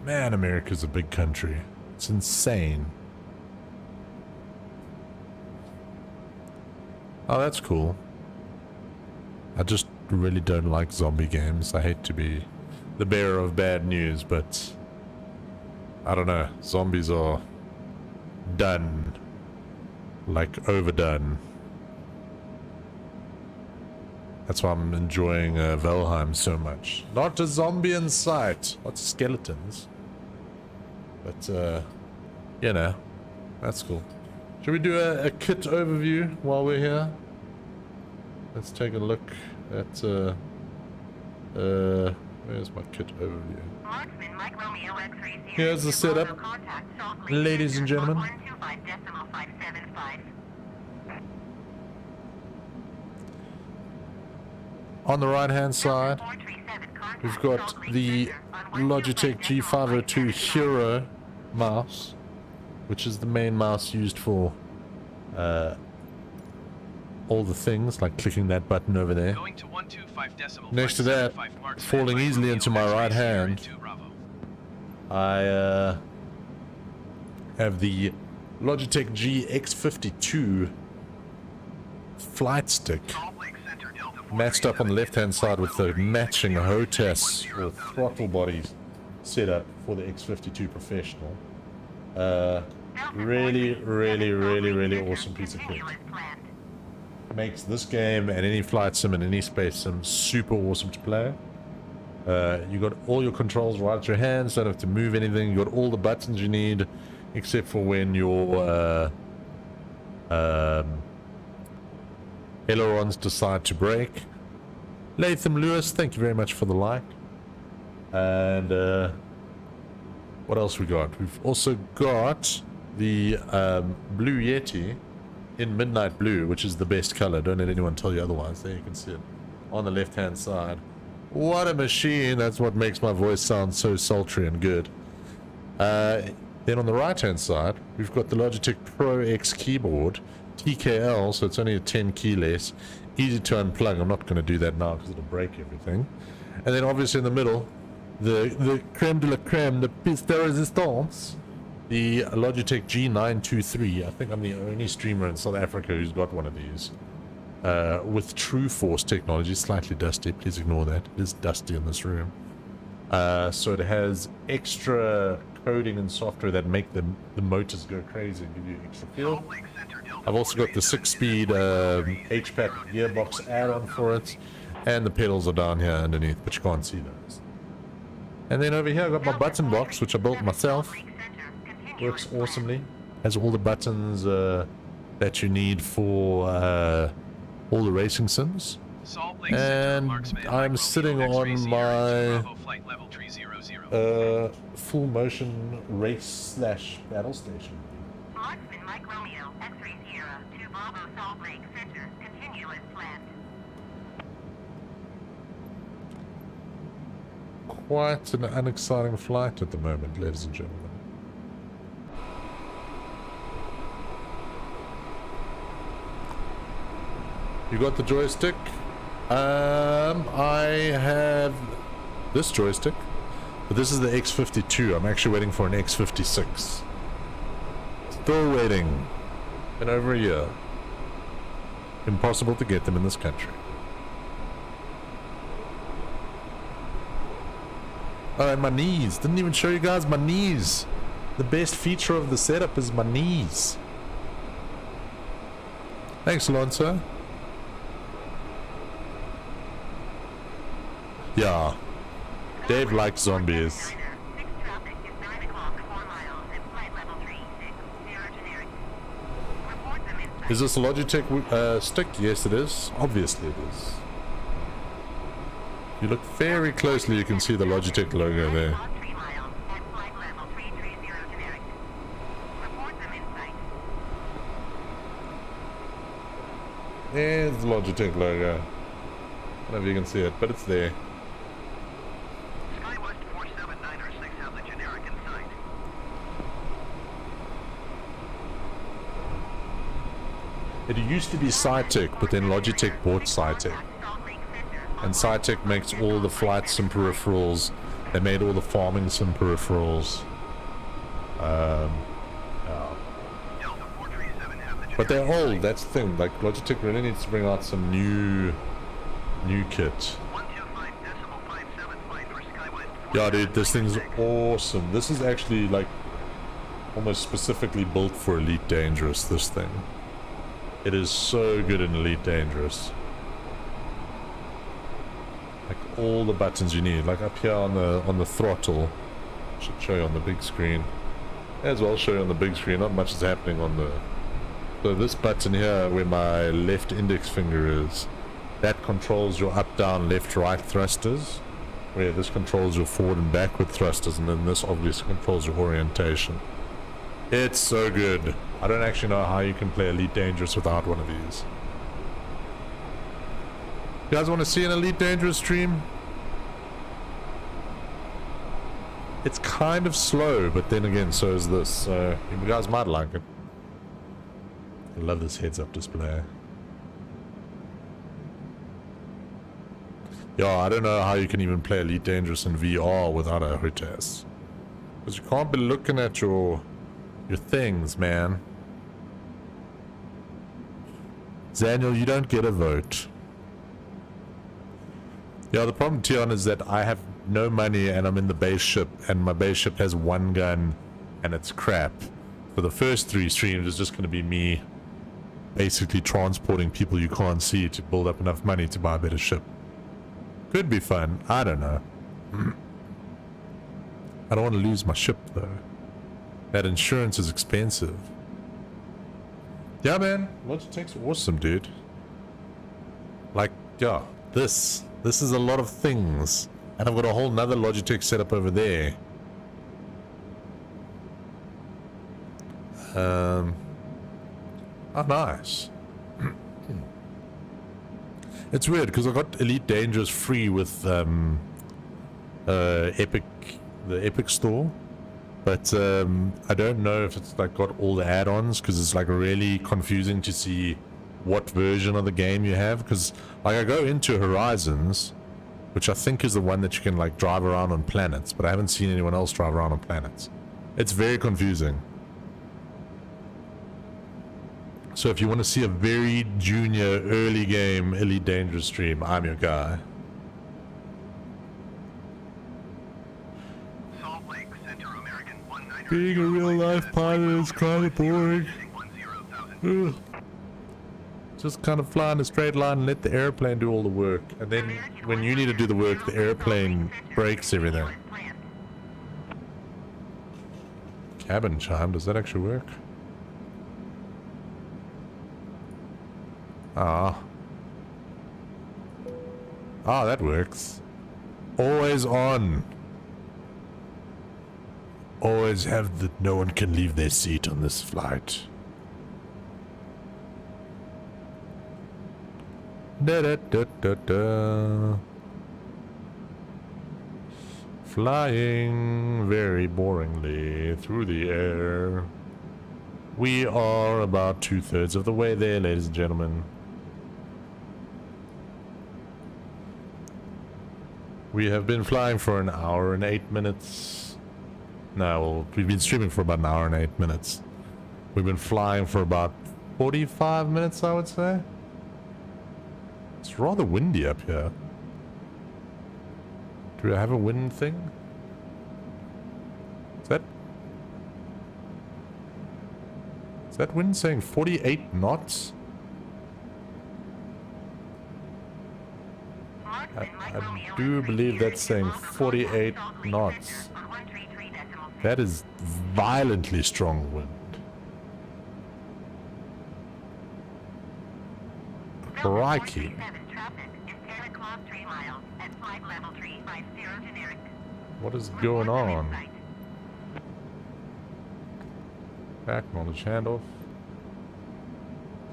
Man, America's a big country. It's insane. Oh, that's cool. I just really don't like zombie games. I hate to be the bearer of bad news, but I don't know. Zombies are done. Like overdone. That's why I'm enjoying Valheim so much. Not a zombie in sight. Lots of skeletons. But, you know, that's cool. Should we do a kit overview while we're here? Let's take a look at, where's my kit overview? Marksman Mike Romeo X-ray Sierra. Here's the setup, Contact Salt Lake ladies and Center gentlemen. 125.575. On the right hand side, Delta 437, contact we've got Salt Lake the Center on Logitech G502 125.575. Hero mouse, which is the main mouse used for all the things, like clicking that button over there. Going to 125.575 Next to that, Marksman falling Mike easily Romeo into my X-ray right Sierra hand, 2 Bravo. I have the Logitech G X52 flight stick, Salt Lake Center Delta matched up on the left hand side with the matching HOTAS or throttle bodies set up for the X52 Professional. Really awesome piece of kit. Continue as planned. Makes this game and any flight sim and any space sim super awesome to play. You got all your controls right at your hands, don't have to move anything. You got all the buttons you need, except for when your ailerons decide to brake. Latham Lewis, thank you very much for the like. And what else we got? We've also got the Blue Yeti in Midnight Blue, which is the best color. Don't let anyone tell you otherwise. There you can see it on the left hand side. What a machine. That's what makes my voice sound so sultry and good. Then on the right hand side, we've got the Logitech PRO X keyboard, TKL, so it's only a 10 key less. Easy to unplug. I'm not going to do that now because it'll break everything. And then obviously in the middle, the creme de la creme, the pièce de résistance, the Logitech G923. I think I'm the only streamer in South Africa who's got one of these. With True Force technology. Slightly dusty, please ignore that. It is dusty in this room. So it has extra coding and software that make the motors go crazy and give you extra feel. Salt Lake Center Delta I've also got the 6-speed HPAC gearbox add-on for it, and the pedals are down here underneath, but you can't see those. And then over here I've got my button box, which I built myself. Works awesomely. Has all the buttons that you need for all the racing sims. Salt Lake And Center, Marksman Mike I'm Romeo sitting X-ray on Sierra 2 my Bravo, flight level tree 00. full motion race / battle station. Marksman Mike Romeo X-ray Sierra 2 Bravo Salt Lake Center. Continue as planned. Quite an unexciting flight at the moment, ladies and gentlemen. You got the joystick? I have this joystick, but this is the X52. I'm actually waiting for an X56. Still waiting. Been over a year. Impossible to get them in this country. Oh, and my knees. Didn't even show you guys my knees. The best feature of the setup is my knees. Thanks, Alonso. Yeah. Dave likes zombies. 6 traffic is 9 o'clock, 4 miles, and flight Is this a Logitech stick? Yes, it is. Obviously, it is. If you look very closely, you can see the Logitech logo there. There's the Logitech logo. I don't know if you can see it, but it's there. SkyWest 47906 have the generic in sight. It used to be Cytec, but then Logitech bought Cytec. And Cytec makes all the flight sim peripherals. They made all the farming sim peripherals. Delta 437 have the generic. But they're old, that's the thing. Like, Logitech really needs to bring out some new kit. 125.575 for SkyWest. Yeah, dude, this thing's awesome. This is actually, like, almost specifically built for Elite Dangerous, this thing. It is so good in Elite Dangerous. Like, all the buttons you need. Like, up here on the throttle. Should show you on the big screen. As well show you on the big screen. Not much is happening on the... So this button here, where my left index finger is, that controls your up, down, left, right thrusters. Where this controls your forward and backward thrusters, and then this obviously controls your orientation. It's so good. I don't actually know how you can play Elite Dangerous without one of these. You guys want to see an Elite Dangerous stream? It's kind of slow, but then again, so is this. So you guys might like it. I love this heads-up display. Yeah, I don't know how you can even play Elite Dangerous in VR without a HOTAS. Because you can't be looking at your things, man. Daniel, you don't get a vote. Yeah, the problem, Tion, is that I have no money and I'm in the base ship, and my base ship has one gun and it's crap. For the first 3 streams, it's just going to be me basically transporting people you can't see to build up enough money to buy a better ship. Could be fun. I don't know. I don't want to lose my ship, though. That insurance is expensive. Yeah, man. Logitech's awesome, dude. Like, yeah. This is a lot of things. And I've got a whole nother Logitech setup over there. Oh, nice. It's weird because I got Elite Dangerous free with Epic, the Epic store, but I don't know if it's like got all the add-ons, because it's like really confusing to see what version of the game you have. Because like I go into Horizons, which I think is the one that you can like drive around on planets, but I haven't seen anyone else drive around on planets. It's very confusing. So if you want to see a very junior, early game Elite Dangerous stream, I'm your guy. Salt Lake Center American 19. Being a real-life pilot is kind of boring. Ugh. Just kind of fly in a straight line and let the airplane do all the work. And then when you need to do the work, the airplane breaks everything. Cabin chime, does that actually work? Ah, that works. Always on. Always have that no one can leave their seat on this flight. Da da da da da. Flying very boringly through the air. We are about 2/3 of the way there, ladies and gentlemen. We have been flying for an hour and 8 minutes. No, well, we've been streaming for about an hour and 8 minutes. We've been flying for about 45 minutes, I would say. It's rather windy up here. Do I have a wind thing? Is that wind saying 48 knots? I do believe that's saying 48 knots. That is violently strong wind. Crikey. Traffic is 10 o'clock 3 miles at flight level 350 generic. What is going on? Acknowledge handoff.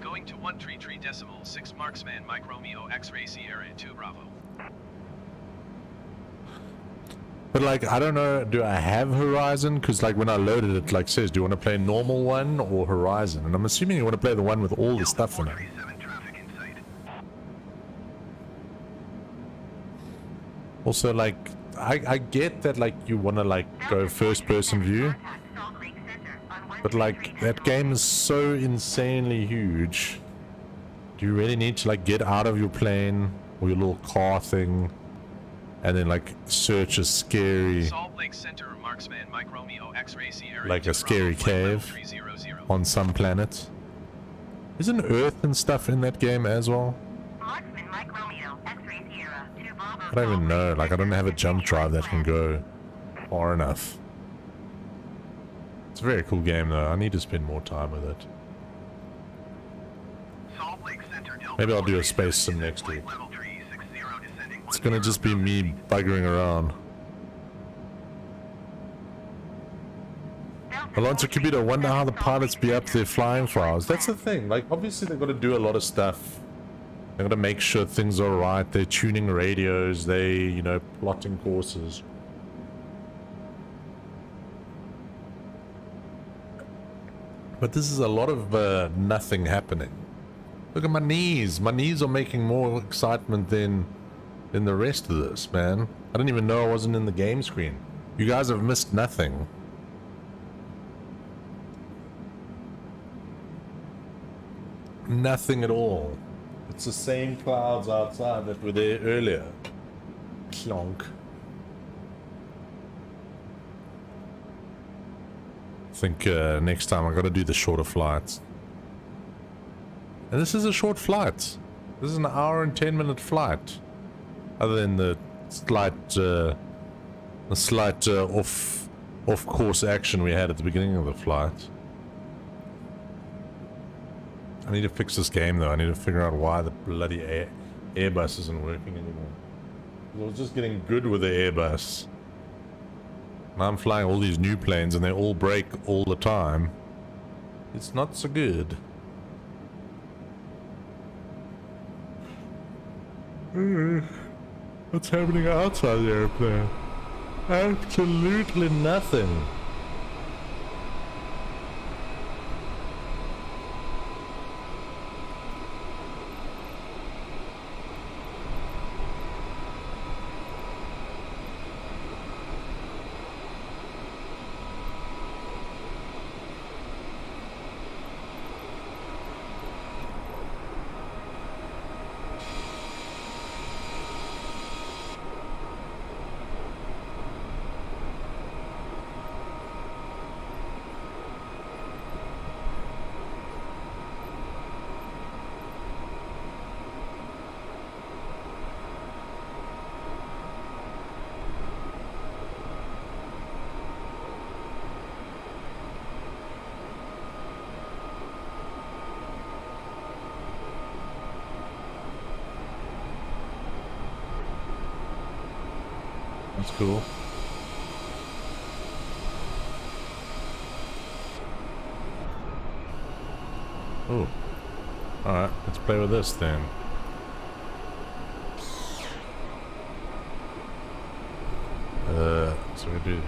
Going to 133.6 Marksman Mike Romeo X-Ray Sierra 2 Bravo. But like, I don't know, do I have Horizon? Because like when I loaded it, like says, do you want to play normal one or Horizon? And I'm assuming you want to play the one with all the stuff in it. Also, like, I get that like you want to like go first person view. But like, that game is so insanely huge. Do you really need to like get out of your plane or your little car thing and then like search a scary, Salt Lake Center Marksman Mike Romeo X-Ray Sierra like 2 a scary Bravo, flight level cave 300. on some planet? Isn't Earth and stuff in that game as well? Marksman Mike Romeo X-Ray Sierra 2 Bravo. I don't even know, like I don't have a jump drive that can go far enough. It's a very cool game though, I need to spend more time with it. Maybe I'll do a space sim next week. It's gonna just be me buggering around. Alonso Computer, I wonder how the pilots be up their flying files. That's the thing, like obviously they've got to do a lot of stuff. They've got to make sure things are right, they're tuning radios, they, you know, plotting courses. But this is a lot of nothing happening. Look at my knees. My knees are making more excitement than the rest of this, man. I didn't even know I wasn't in the game screen. You guys have missed nothing. Nothing at all. It's the same clouds outside that were there earlier. Clonk. I think next time I gotta do the shorter flights. And this is a short flight. This is an hour and 10-minute flight. Other than the slight off-course action we had at the beginning of the flight. I need to fix this game though. I need to figure out why the bloody Airbus isn't working anymore. I was just getting good with the Airbus. Now I'm flying all these new planes and they all break all the time. It's not so good. What's happening outside the airplane? Absolutely nothing. That's cool. Oh. Alright, let's play with this then. So we do.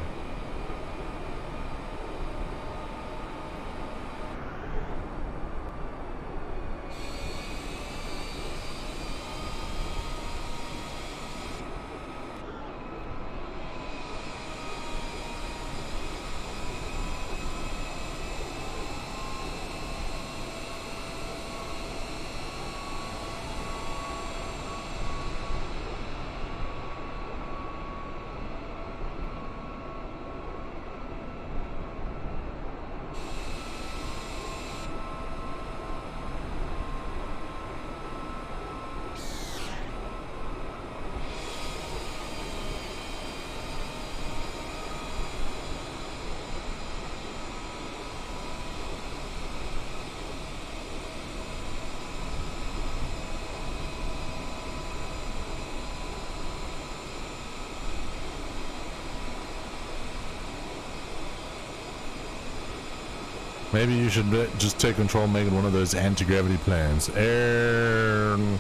Maybe you should just take control, make it one of those anti-gravity planes. Then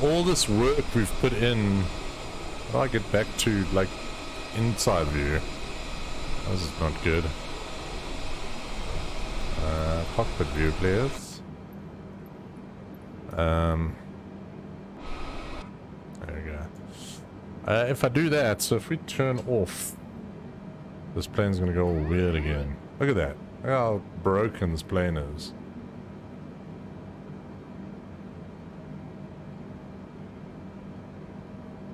all this work we've put in, how do I get back to, like, inside view? This is not good. Cockpit view, please. There we go. If I do that, so if we turn off, this plane's gonna go all weird again. Look at that. Look how broken this plane is.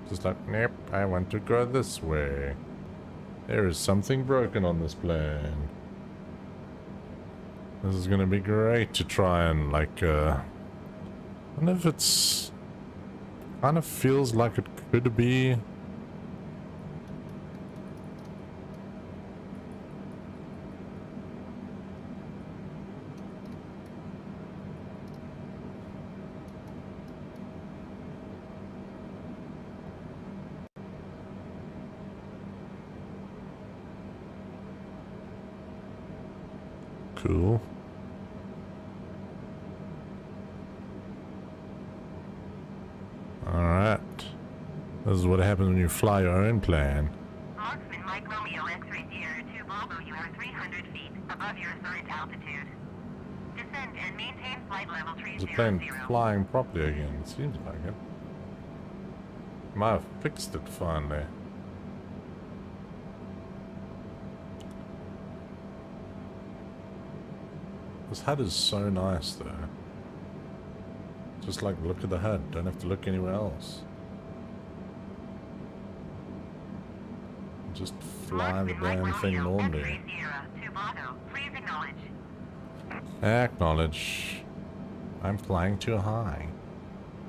Just like, nope, I want to go this way. There is something broken on this plane. This is gonna be great to try and, like, I wonder if it's... kind of feels like it could be... Cool. Alright. This is what happens when you fly your own plane. Marksman Mike Romeo X-ray Sierra 2 Bravo, you are 300 feet above your assigned altitude. Descend and maintain flight level 300. Is the plane flying properly again? It seems like it. Might have fixed it finally. This HUD is so nice though. Just like look at the HUD, don't have to look anywhere else. Just fly the damn thing normally. Acknowledge. I'm flying too high.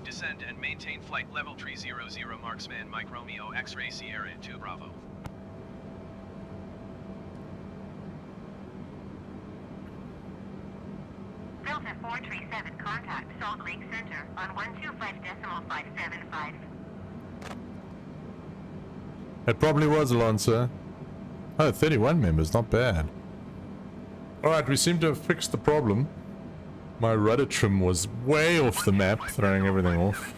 Descend and maintain flight level 300 Marksman Mike Romeo X-Ray Sierra 2 Bravo. Delta 437, contact Salt Lake Center on 125.575. It probably was Alonso. Oh, 31 members, not bad. Alright, we seem to have fixed the problem. My rudder trim was way off the map, throwing everything off.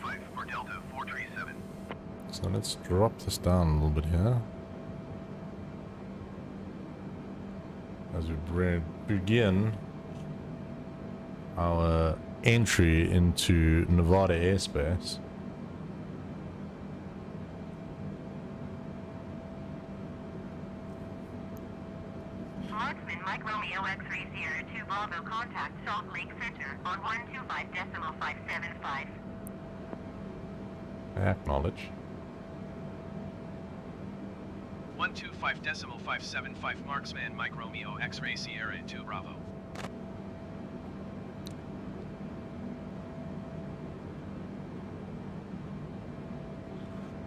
So let's drop this down a little bit here. As we begin our entry into Nevada airspace. Marksman Mike Romeo X-Ray Sierra 2 Bravo, contact Salt Lake Center on 125.575. Acknowledge. 125.575 Marksman Mike Romeo X-Ray Sierra 2 Bravo.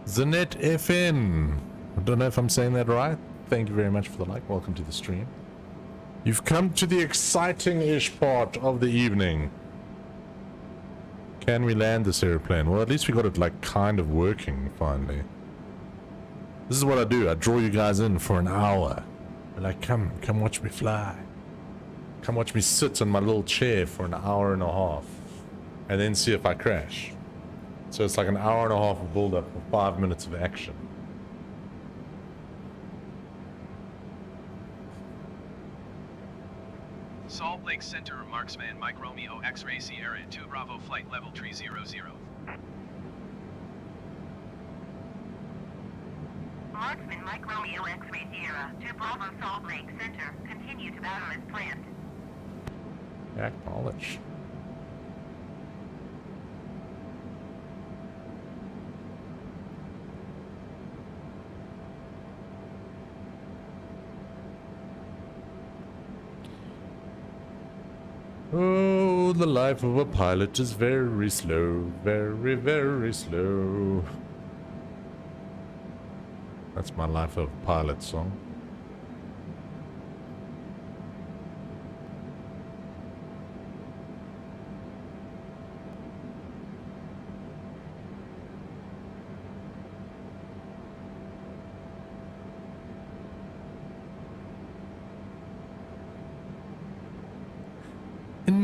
Zanet FN. I don't know if I'm saying that right. Thank you very much for the like. Welcome to the stream. You've come to the exciting-ish part of the evening. Can we land this airplane? Well, at least we got it, like, kind of working, finally. This is what I do. I draw you guys in for an hour. We're like, come watch me fly. Come watch me sit on my little chair for an hour and a half. And then see if I crash. So it's like an hour and a half of build-up for 5 minutes of action. Salt Lake Center Marksman Mike Romeo X-Ray Sierra 2 Bravo flight level 300. Marksman Mike Romeo X-Ray Sierra 2 Bravo, Salt Lake Center. Continue to battle as planned. Acknowledge. Oh, the life of a pilot is very slow, very, very slow. That's my Life of a Pilot song.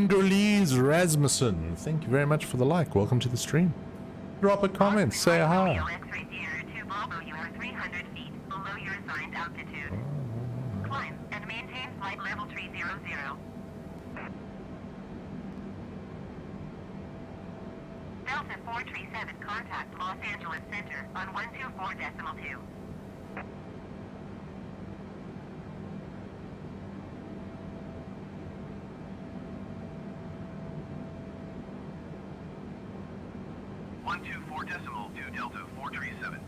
Ingolese Rasmussen, thank you very much for the like. Welcome to the stream. Drop a comment, say hi. X-ray Sierra 2 Bravo, you are 300 feet below your assigned altitude. Climb and maintain flight level 300. Delta 437, contact Los Angeles Center on 124.2. to Delta 437.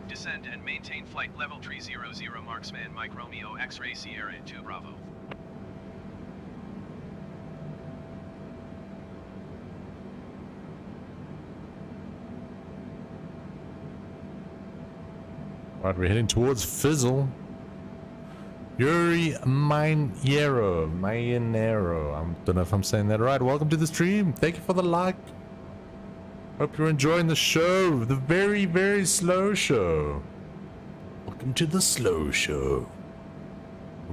Descend and maintain flight level 300 Marksman Mike Romeo X-Ray Sierra 2 Bravo. Right, we're heading towards Fizzle. Yuri Mainero. I don't know if I'm saying that right. Welcome to the stream. Thank you for the like. Hope you're enjoying the show. The very, very slow show. Welcome to the slow show.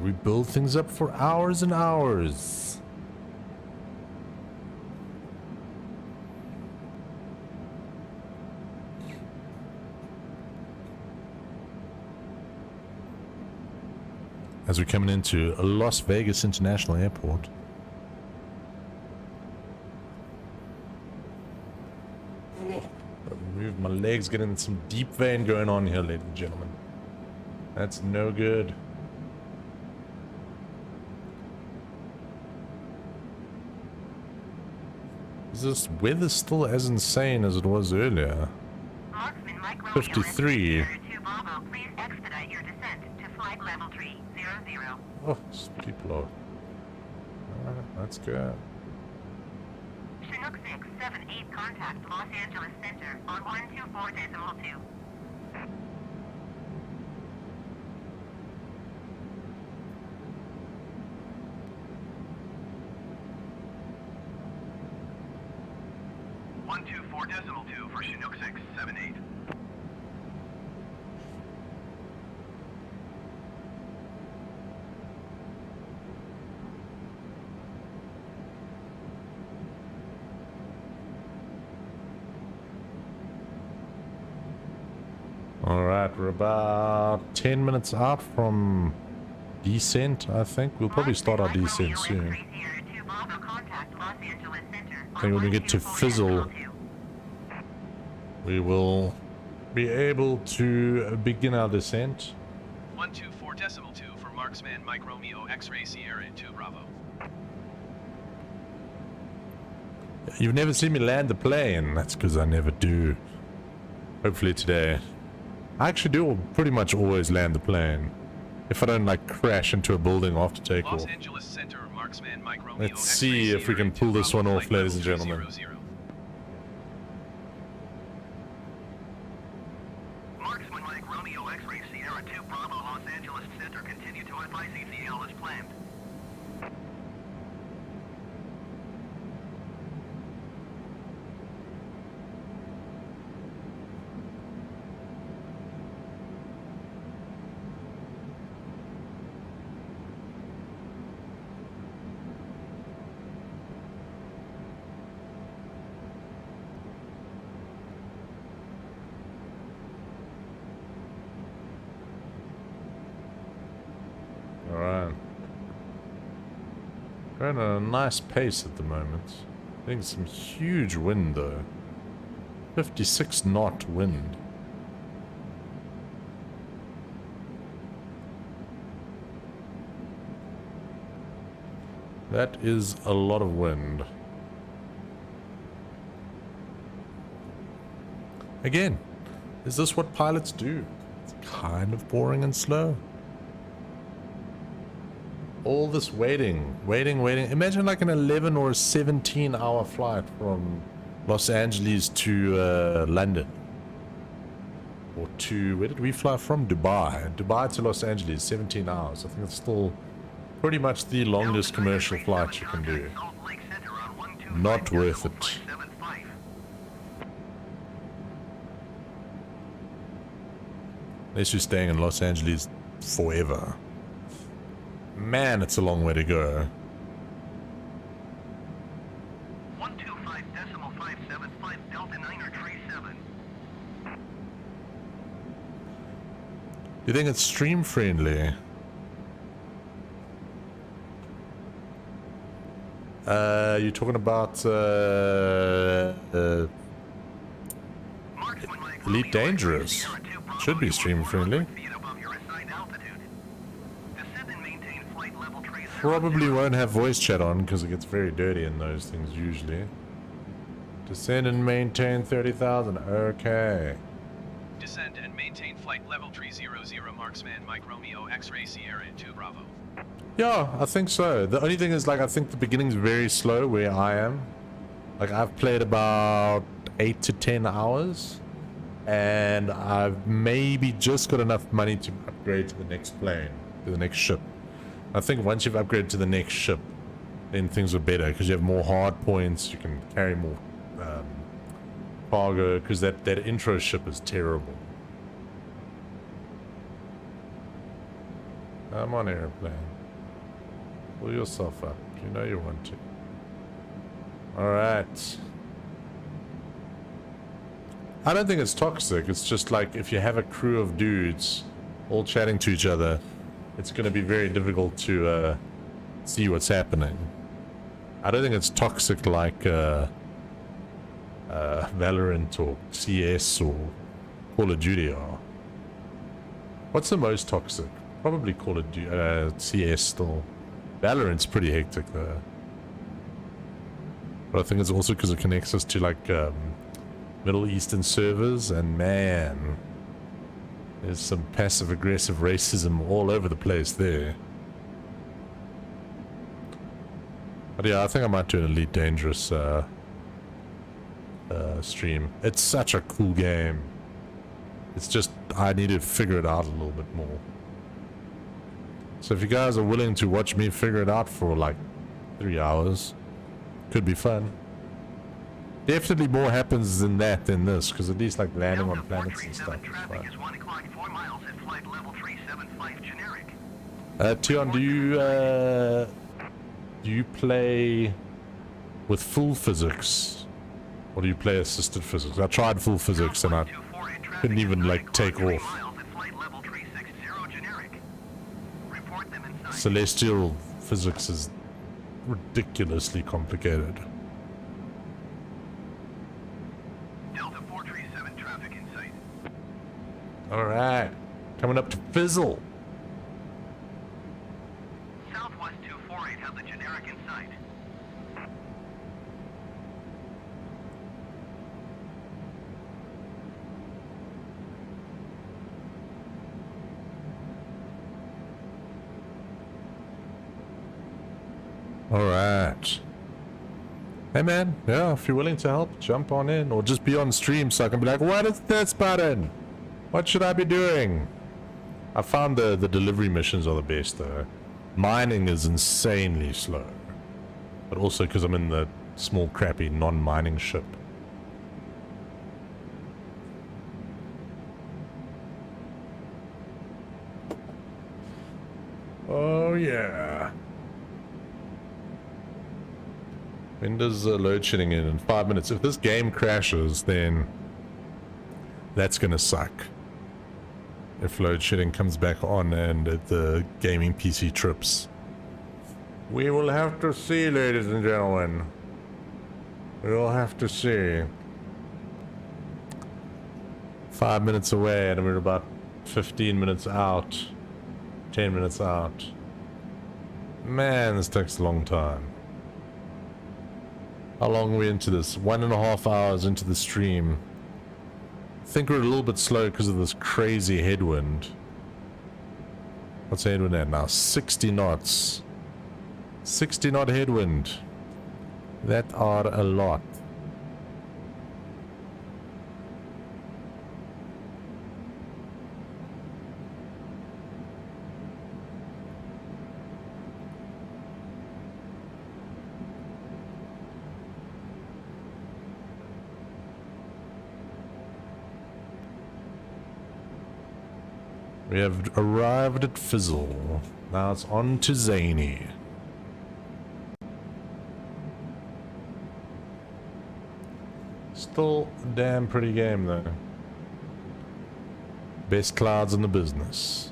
We build things up for hours and hours. As we're coming into Las Vegas International Airport. Move my legs, getting some deep vein going on here, ladies and gentlemen. That's no good. Is this weather still as insane as it was earlier? 53. Please expedite your descent to flight level 300. Oh, steep low. Alright, let's go. Chinook 678, contact Los Angeles Center on 124.2. for Chinook 678. Alright, we're about 10 minutes out from descent, I think. We'll probably start our descent soon. I think when we get to Fizzle, we will be able to begin our descent. 124.2 for Marksman Mike Romeo X-Ray Sierra 2 Bravo. You've never seen me land the plane. That's because I never do. Hopefully today. I actually do pretty much always land the plane. If I don't like crash into a building after takeoff. Los Angeles Center, Marksman Mike Romeo Let's see if we can pull this one off, ladies and gentlemen. Marksman Mike Romeo X-Ray Sierra 2 Bravo, Los Angeles Center, continue to advise ECL as planned. Alright. Going at a nice pace at the moment. Getting some huge wind though. 56 knot wind. That is a lot of wind. Again, is this what pilots do? It's kind of boring and slow. All this waiting. Imagine like an 11 or a 17-hour flight from Los Angeles to London. Or to, where did we fly from? Dubai. Dubai to Los Angeles, 17 hours. I think it's still pretty much the longest commercial flight you can do. Not worth it. 575. Unless you're staying in Los Angeles forever. Man, it's a long way to go. 125.575 Delta 9er Tree 7. You think it's stream friendly? You're talking about Elite Dangerous. Should be stream friendly. Probably won't have voice chat on because it gets very dirty in those things usually. Descend and maintain 30,000. Okay. Descend and maintain flight level tree 00 Marksman Mike Romeo X-Ray Sierra 2 Bravo. Yeah, I think so. The only thing is, like, I think the beginning's very slow where I am. Like, I've played about 8 to 10 hours. And I've maybe just got enough money to upgrade to the next plane, to the next ship. I think once you've upgraded to the next ship, then things are better because you have more hard points, you can carry more cargo, because that intro ship is terrible. Come on, airplane. Pull yourself up. You know you want to. Alright. I don't think it's toxic. It's just like if you have a crew of dudes all chatting to each other, it's going to be very difficult to see what's happening. I don't think it's toxic like Valorant or CS or Call of Duty are. What's the most toxic? Probably Call of Duty, CS still. Valorant's pretty hectic though. But I think it's also because it connects us to like Middle Eastern servers, and man, there's some passive aggressive racism all over the place there. But yeah, I think I might do an Elite Dangerous stream. It's such a cool game. It's just, I need to figure it out a little bit more. So if you guys are willing to watch me figure it out for like 3 hours, could be fun. Definitely more happens in that than this, because at least like landing on planets and stuff is fun. Is 1 o'clock, 4 miles at flight level 375 generic. Tion, do you play with full physics, or do you play assisted physics? I tried full physics and I couldn't even like take off. Celestial physics is ridiculously complicated. Delta 437 traffic in sight. Alright, coming up to Fizzle. Southwest 248 have the generic in sight. Alright. Hey man, yeah, if you're willing to help, jump on in, or just be on stream so I can be like, what is this button? What should I be doing? I found the delivery missions are the best though. Mining is insanely slow. But also because I'm in the small crappy non-mining ship. Oh yeah. When does load shedding in 5 minutes? If this game crashes, then that's gonna suck. If load shedding comes back on and the gaming PC trips. We will have to see, ladies and gentlemen. We will have to see. 5 minutes away and we're about 15 minutes out. 10 minutes out. Man, this takes a long time. How long are we into this? 1.5 hours into the stream. I think we're a little bit slow because of this crazy headwind. What's the headwind at now? 60 knots. 60 knot headwind. That are a lot. We have arrived at Fizzle. Now it's on to Zany. Still a damn pretty game though. Best clouds in the business.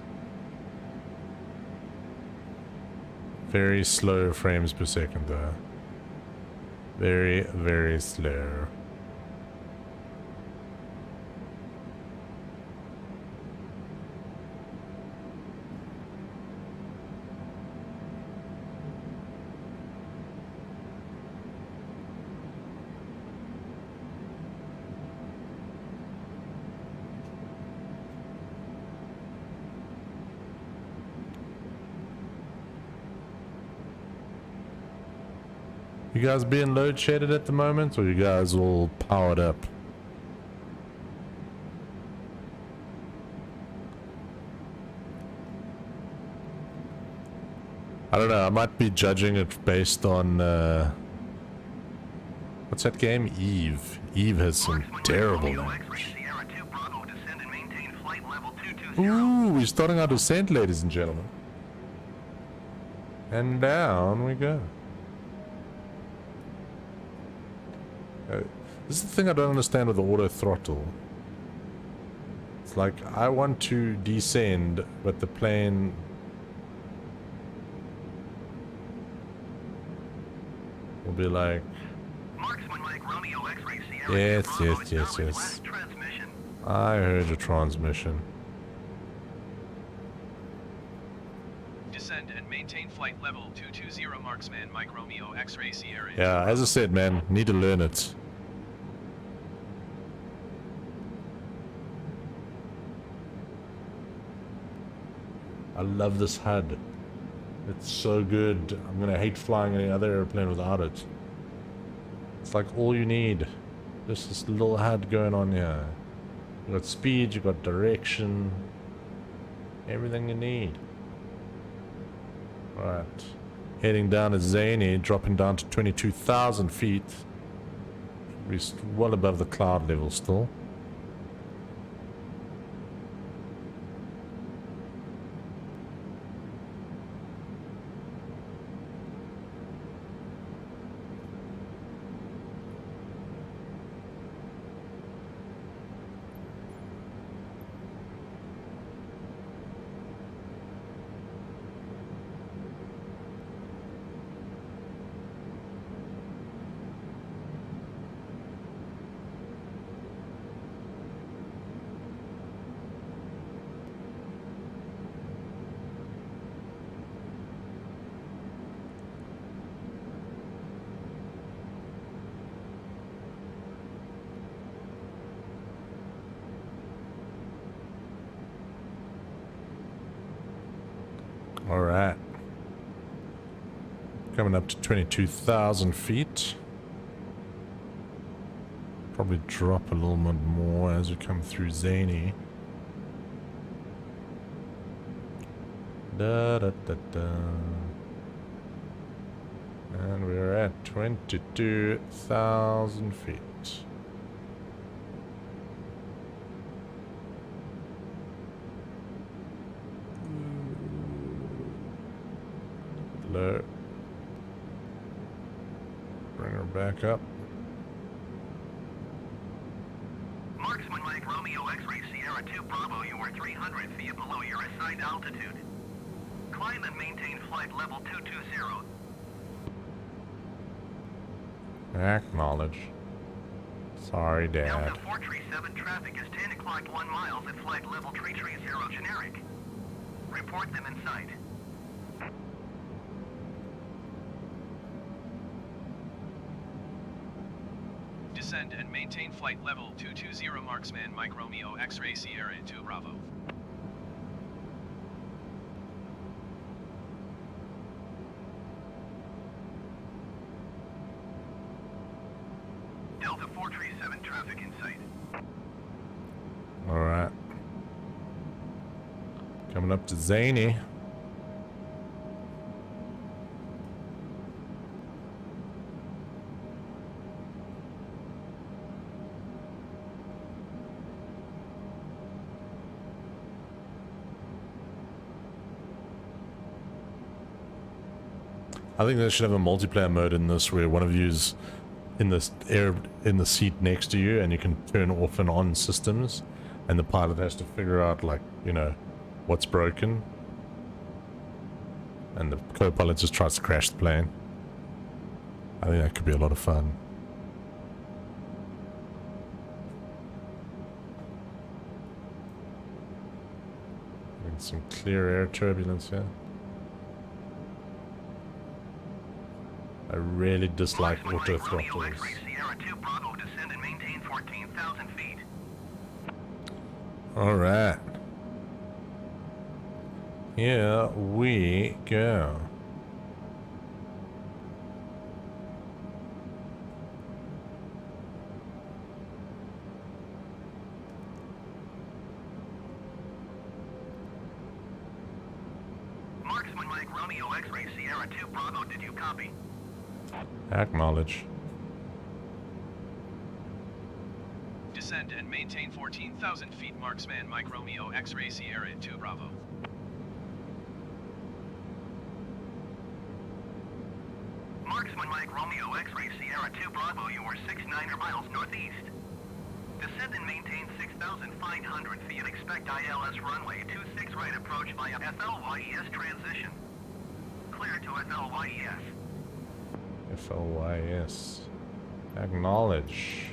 Very slow frames per second though. Very, very slow. You guys being load shedded at the moment, or you guys all powered up? I don't know, I might be judging it based on, what's that game? Eve. Eve has some terrible language. Ooh, we're starting our descent, ladies and gentlemen. And down we go. This is the thing I don't understand with the auto throttle. It's like I want to descend, but the plane will be like, yes, yes, yes, yes. I heard your transmission. Descend and maintain flight level 220 Marksman Mike Romeo X-Ray Sierra. Yeah, as I said, man, need to learn it. I love this HUD. It's so good. I'm gonna hate flying any other airplane without it. It's like all you need. Just this little HUD going on here. You got speed, you got direction, everything you need. Alright. Heading down to Zany, dropping down to 22,000 feet. We're well above the cloud level still. Alright. Coming up to 22,000 feet. Probably drop a little bit more as we come through Zany. Da da da da. And we're at 22,000 feet. Low. Bring her back up. Marksman Mike Romeo X-Ray Sierra 2 Bravo, you are 300 feet below your assigned altitude. Climb and maintain flight level 220. Acknowledge. Sorry, Dad. Delta 437 traffic is 10 o'clock 1 miles at flight level 330 generic. Report them in sight. Descend and maintain flight level 220 Marksman Mike Romeo X-Ray Sierra 2 Bravo. Delta 437 traffic in sight. Alright. Coming up to Zany. I think they should have a multiplayer mode in this where one of you's in the seat next to you and you can turn off and on systems, and the pilot has to figure out, like, you know, what's broken, and the co-pilot just tries to crash the plane. I think that could be a lot of fun. Some clear air turbulence here. I really dislike auto throttles. Alright. Here we go. Marksman Mike Romeo X-Ray Sierra 2 Bravo, did you copy? Acknowledge. Descend and maintain 14,000 feet. Marksman Mike Romeo X-Ray Sierra 2 Bravo. Marksman Mike Romeo X-Ray Sierra 2 Bravo, you are 69 miles northeast. Descend and maintain 6,500 feet. Expect ILS runway 26 right approach via FLYES transition. Clear to FLYES. FLYS. Acknowledge.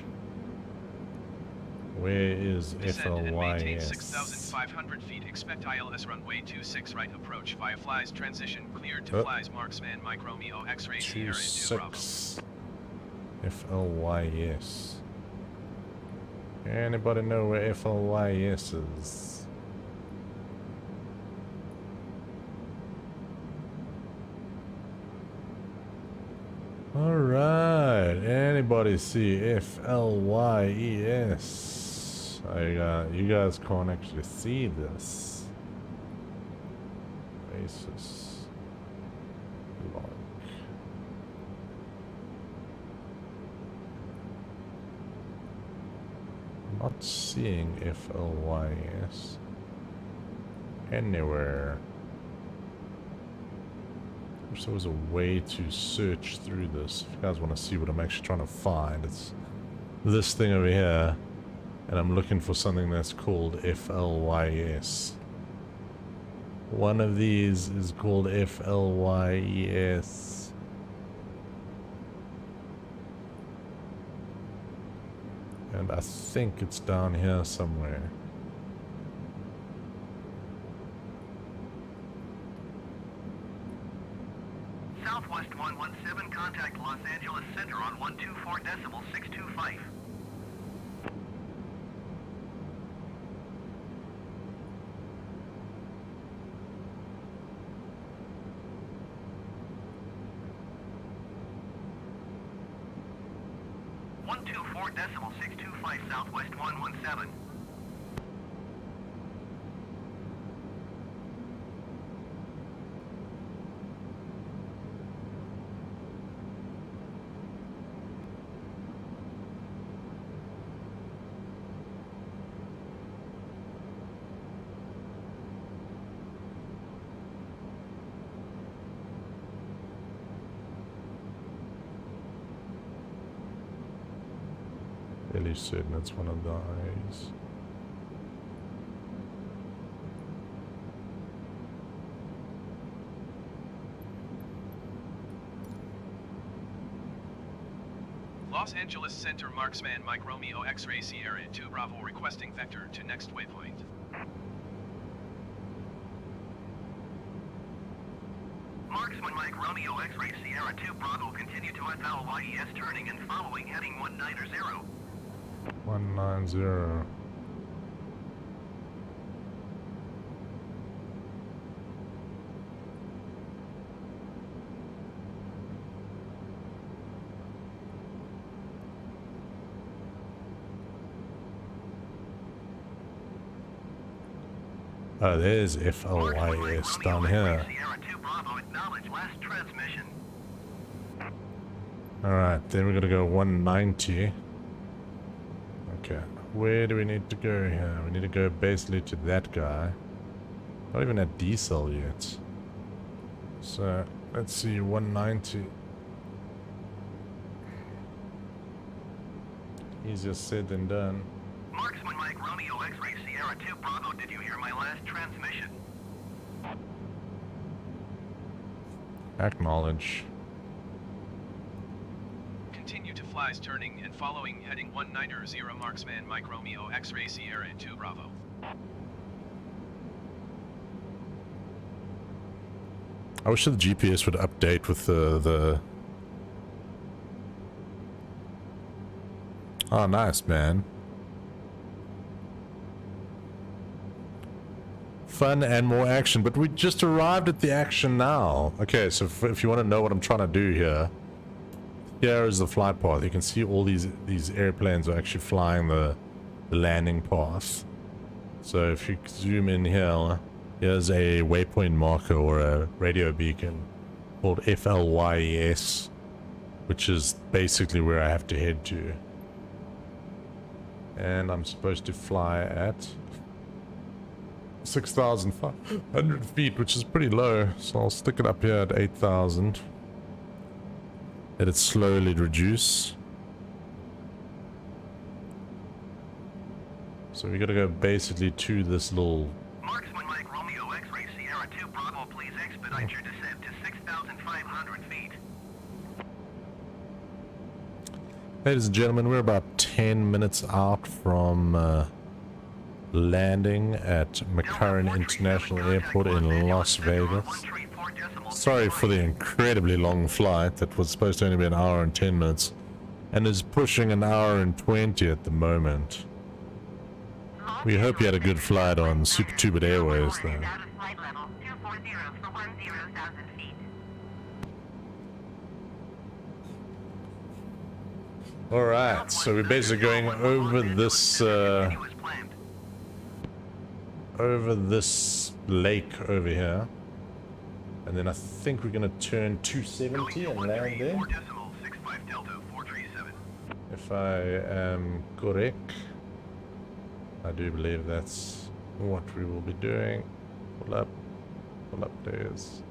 Where is Descend and maintain FLYS? 6,500 feet. Expect ILS runway 26 right approach via flies transition. Cleared to flies. Marksman Mike Romeo X-Ray Sierra 2 Bravo. 26. FLYS. Anybody know where FLYS is? Alright, anybody see FLYES? You guys can't actually see this. Basis. Log. Not seeing FLYS anywhere. Wish there was a way to search through this. If you guys want to see what I'm actually trying to find, it's this thing over here, and I'm looking for something that's called FLYS. One of these is called FLYES. And I think it's down here somewhere. Southwest 117, contact Los Angeles Center on 124.625. Southwest 117. Really certain it's one of those. Los Angeles Center Marksman Mike Romeo X-Ray Sierra 2 Bravo requesting vector to next waypoint. Marksman Mike Romeo X-Ray Sierra 2 Bravo, continue to FLYES turning and following heading 190. 190. Oh, there's FLYS down here. Alright, then we're gonna go 190. Okay, where do we need to go here? We need to go basically to that guy. Not even at diesel yet. So So let's see, 190. Easier said than done. Marksman Mike Romeo X-Ray Sierra 2 Bravo, did you hear my last transmission? Acknowledge. Continue to flies turning and following heading 190 Marksman Mike Romeo X-Ray Sierra 2 Bravo. I wish the GPS would update with the... Oh, nice, man. Fun and more action, but we just arrived at the action now. Okay, so if you want to know what I'm trying to do here, here is the flight path. You can see all these airplanes are actually flying the landing path. So if you zoom in here, here's a waypoint marker or a radio beacon called FLYES, which is basically where I have to head to. And I'm supposed to fly at 6,500 feet, which is pretty low. So I'll stick it up here at 8,000. Let it slowly reduce. So we gotta go basically to this little... Marksman Mike Romeo X-Ray Sierra 2 Bravo, please expedite your descent to 6,500 feet. Ladies and gentlemen, we're about 10 minutes out from landing at McCarran International Airport in Las Vegas. Sorry for the incredibly long flight that was supposed to only be an hour and 10 minutes and is pushing an hour and 20 at the moment. We hope you had a good flight on Super Tubit Airways though. Alright, so we're basically going over this lake over here. And then I think we're gonna turn 270 and land there. If I am correct. I do believe that's what we will be doing. Pull up days.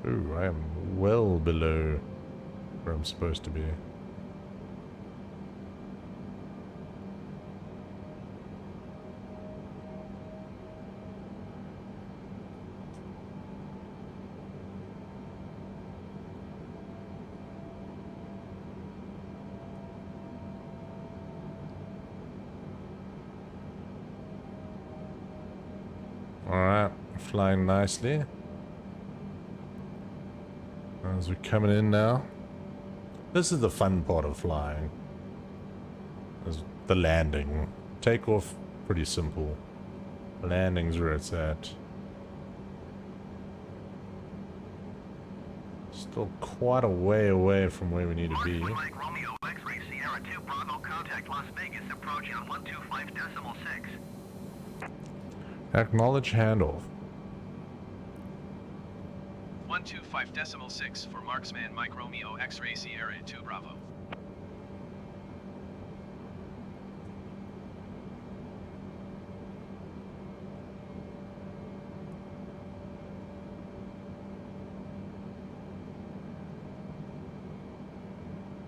Ooh, I am well below where I'm supposed to be. Alright, flying nicely. As we're coming in now. This is the fun part of flying. Is the landing. Takeoff, pretty simple. Landing's where it's at. Still quite a way away from where we need to be. Mike Romeo X-Ray Sierra 2 Bravo, contact Las Vegas, approaching on 125.6. Acknowledge handoff. 125.6 for Marksman Mike Romeo X-Ray Sierra 2 Bravo.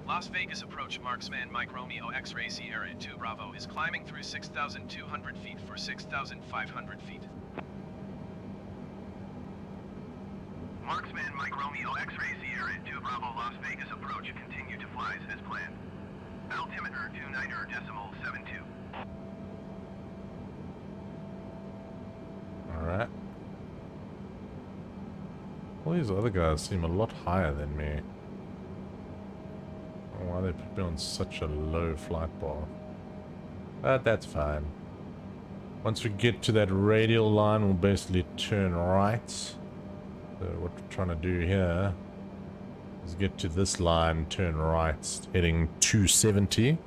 Las Vegas approach Marksman Mike Romeo X-Ray Sierra 2 Bravo is climbing through 6,200 feet for 6,500 feet. Marksman Mike Romeo X-Ray Sierra 2 Bravo Las Vegas approach. Continue to flies as planned. Altimeter 29.72. Alright. All these other guys seem a lot higher than me. I don't know why they put me on such a low flight bar. But that's fine. Once we get to that radial line, we'll basically turn right. So what we're trying to do here is get to this line, turn right, heading 270.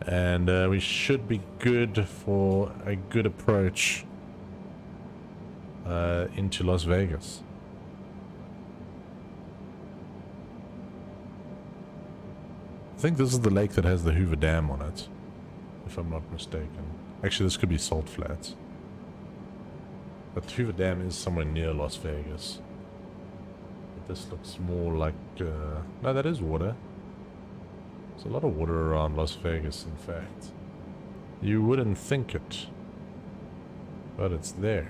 And we should be good for a good approach into Las Vegas. I think this is the lake that has the Hoover Dam on it, if I'm not mistaken. Actually, this could be Salt Flats. But Hoover Dam is somewhere near Las Vegas. But this looks more like... no, that is water. There's a lot of water around Las Vegas, in fact. You wouldn't think it. But it's there.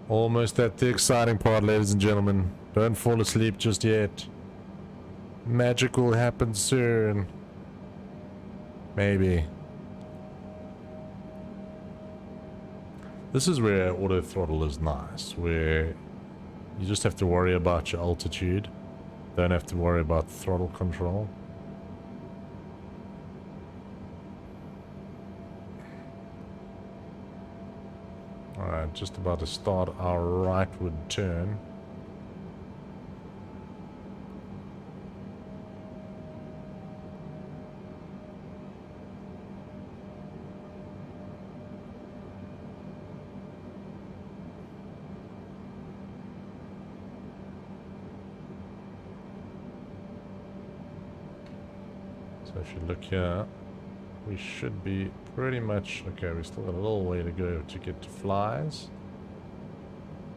Almost at the exciting part, ladies and gentlemen. Don't fall asleep just yet. Magic will happen soon. Maybe. This is where auto throttle is nice, where you just have to worry about your altitude. Don't have to worry about throttle control. Alright, just about to start our rightward turn. So if you look here, we should be pretty much... Okay, we still got a little way to go to get to flies.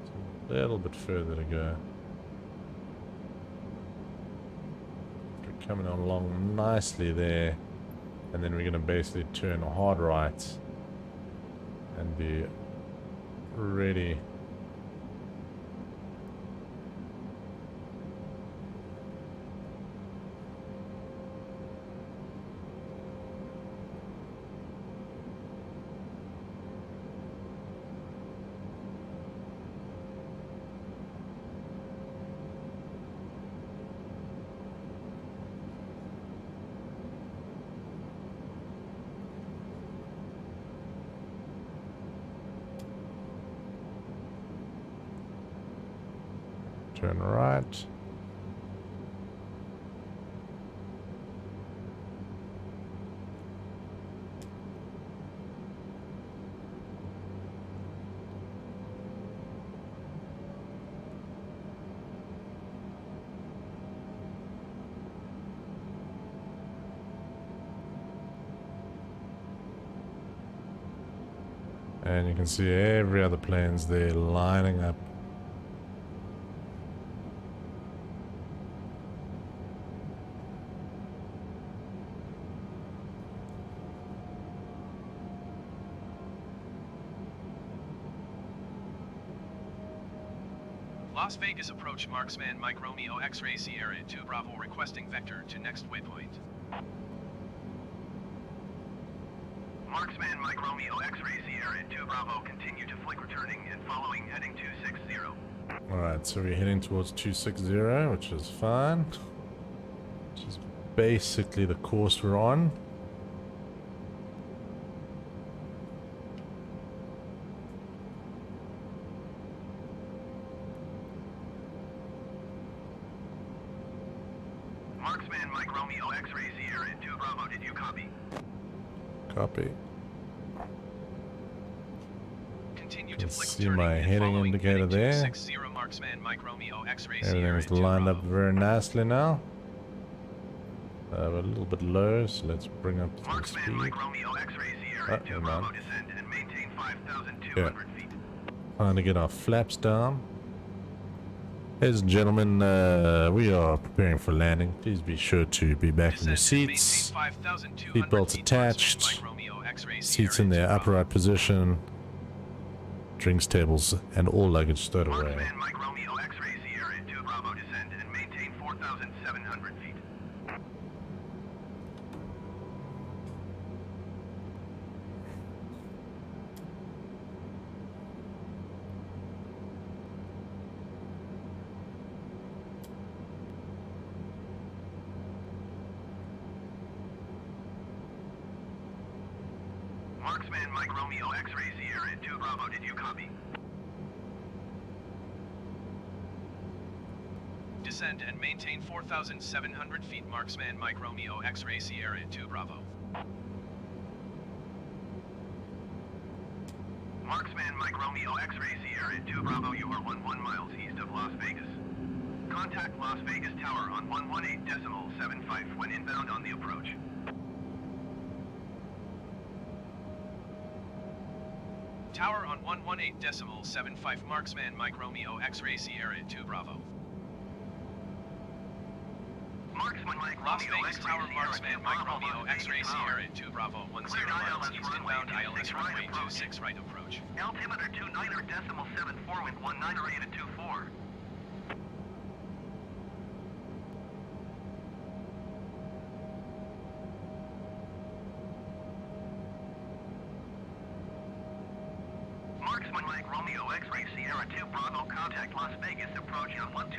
It's a little bit further to go. We're coming along nicely there. And then we're going to basically turn hard right. And be ready. Turn right. And you can see every other plane's there lining up. Las Vegas approach marksman Mike Romeo X-ray Sierra 2 Bravo requesting vector to next waypoint. Marksman Mike Romeo X-ray Sierra 2 Bravo, continue to flick returning and following heading 260. Alright, so we're heading towards 260, which is fine. Which is basically the course we're on. Marksman Mike Romeo X-ray Sierra 2 Bravo, did you copy? Copy. Continue to flick See turning my and heading following indicator heading there. 260 marksman Mike Romeo X-ray Sierra Everything's 2 lined up Bravo. very nicely now. We're a little bit low, so let's bring up the Marksman speed. Mike Romeo X-ray Sierra 2 never Bravo, mind. descend and maintain 5,200 feet. Trying to get our flaps down. Ladies and gentlemen, we are preparing for landing. Please be sure to be back in your Descend and seats. maintain 5,200 Seatbelts feet, attached. marksman Mike Romeo X-ray Seats Sierra in their 2 Bravo. upright position. Drinks tables and all luggage stowed away. Marksman Mike Romeo X-ray Sierra 2 Bravo, descend and maintain 4,700 feet. Marksman Mike Romeo X-ray Sierra 2 Bravo, did you copy? descend and maintain 4,700 feet. Marksman Mike Romeo X-Ray Sierra 2 Bravo. Marksman Mike Romeo X-Ray Sierra 2 Bravo, you are 11 miles east of Las Vegas. Contact Las Vegas Tower on 118.75 when inbound on the approach. Tower on 118.75. Marksman Mike Romeo X-Ray Sierra 2 Bravo. Marksman Mike Las Romeo Vegas X-Ray Tower Sierra Marksman 2 Mike Bravo, Romeo Las X-Ray Vegas Tower. Sierra 2 Bravo 10 miles east inbound ILS runway 26 right approach. Altimeter 29.74 wind 19 rated 24. Marksman Mike Romeo X-Ray Sierra 2 Bravo, contact Las Vegas approach on 125.6.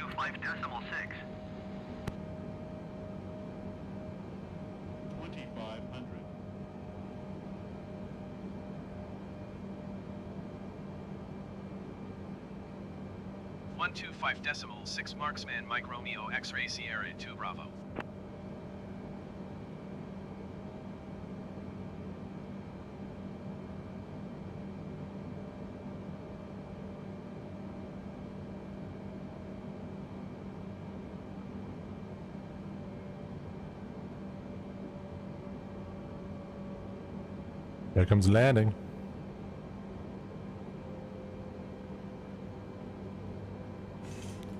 2500. One 125.6 Marksman Mike Romeo X-Ray Sierra 2 Bravo. Here comes landing.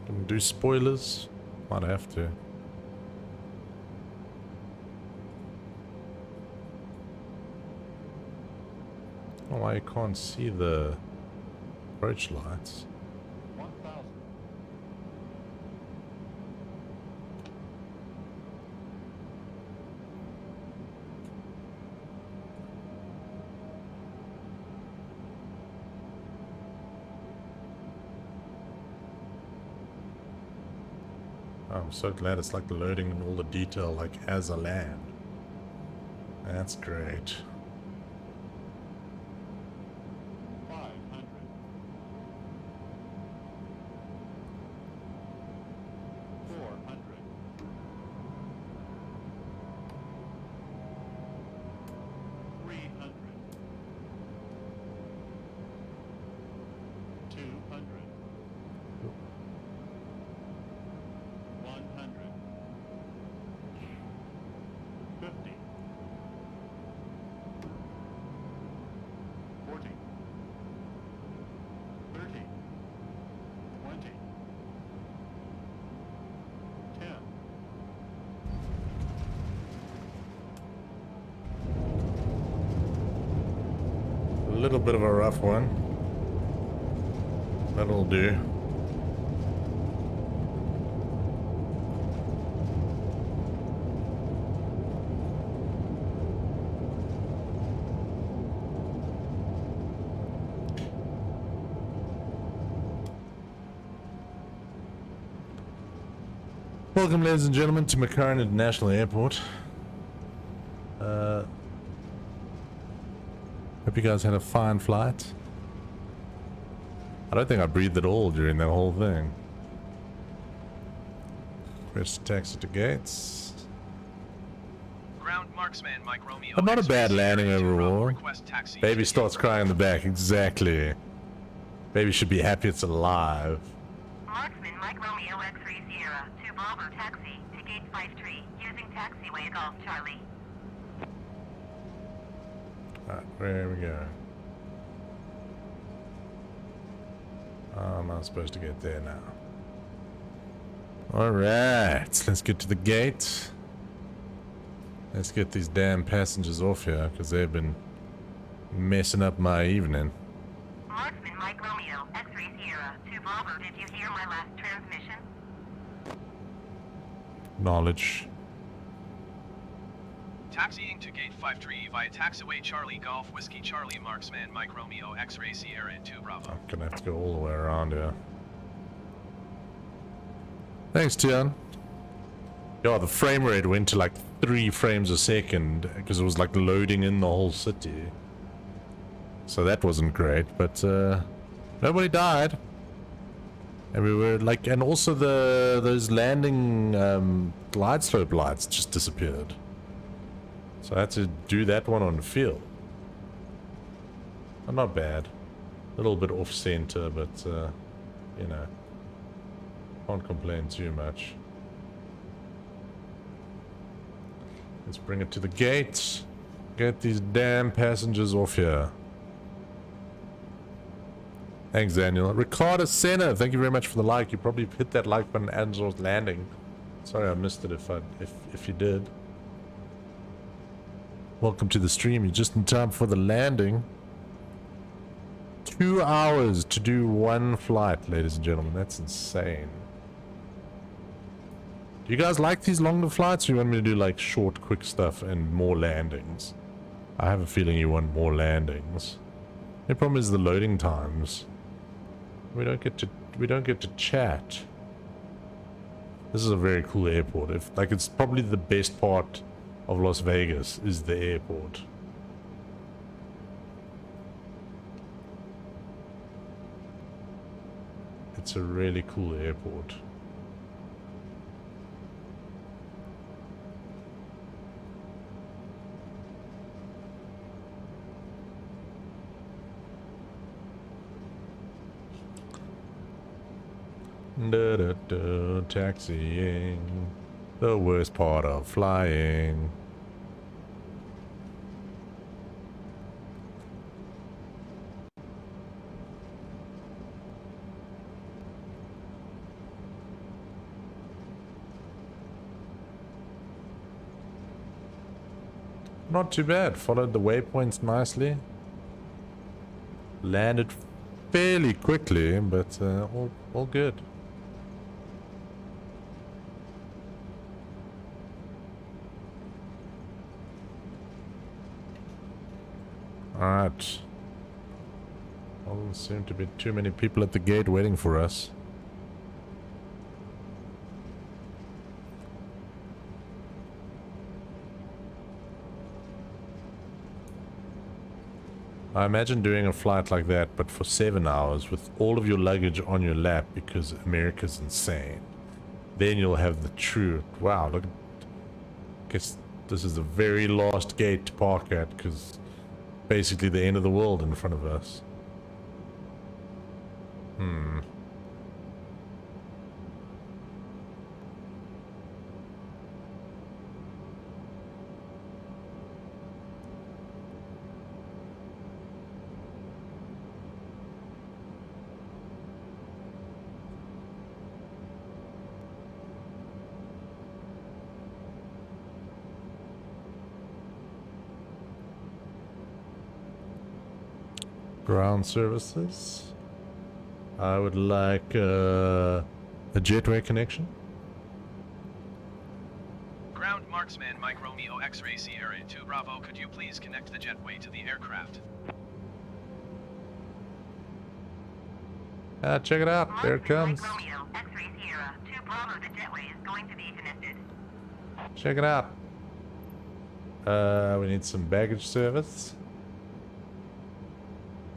Gonna do spoilers. Might have to. I don't know why you can't see the approach lights. 1000. I'm so glad it's like loading in all the detail like as I land. That's great. 500. 400. 300. 200. 100. 50. 40. 30. 20. 10. A little bit of a rough one. That'll do. Welcome, ladies and gentlemen, to McCarran International Airport. Hope you guys had a fine flight. I don't think I breathed at all during that whole thing. Press taxi to gates. Ground Marksman Mike Romeo. But not a bad X-Ray landing Sierra 2 Bravo, overall. request taxi Baby to starts gate crying in the back. Exactly. Baby should be happy it's alive. Marksman Mike Romeo X-Ray Sierra 2 Bravo taxi to gate 53 using taxiway Golf Charlie. Alright, there we go. How am I supposed to get there now? Alright, let's get to the gate. Let's get these damn passengers off here, because they've been messing up my evening. Marksman Mike Romeo X-Ray Sierra 2 Bravo, did you hear my last transmission? Knowledge. Taxiing to gate 53 via taxiway Charlie Golf Whiskey Charlie Marksman Mike Romeo X-Ray Sierra 2 Bravo. I'm gonna have to go all the way around here. Thanks, Tian. Yo, the frame rate went to like 3 frames a second because it was like loading in the whole city. So that wasn't great, but nobody died. And we were like, and also those landing glide slope lights just disappeared. So I had to do that one on the field. But not bad. A little bit off center, but you know, can't complain too much. Let's bring it to the gate. Get these damn passengers off here. Thanks, Daniel. Ricardo Senna, thank you very much for the like. You probably hit that like button as I was landing. Sorry I missed it if you did. Welcome to the stream. You're just in time for the landing. 2 hours to do one flight, ladies and gentlemen. That's insane. Do you guys like these longer flights, or you want me to do like short, quick stuff and more landings? I have a feeling you want more landings. The problem is the loading times. We don't get to chat. This is a very cool airport. It's probably the best part of Las Vegas is the airport. It's a really cool airport. Taxiing, the worst part of flying. Not too bad. Followed the waypoints nicely. Landed fairly quickly, but all good. Alright. Doesn't seem to be too many people at the gate waiting for us. I imagine doing a flight like that, but for 7 hours with all of your luggage on your lap because America's insane. Then you'll have the true... Wow, look. Guess this is the very last gate to park at because basically the end of the world in front of us. Ground services. I would like a jetway connection. Ground marksman Mike Romeo X-Ray Sierra 2 Bravo, could you please connect the jetway to the aircraft? Check it out. There it comes. Mike Romeo, X-Ray Sierra 2 Bravo, the jetway is going to be connected. Check it out. We need some baggage service.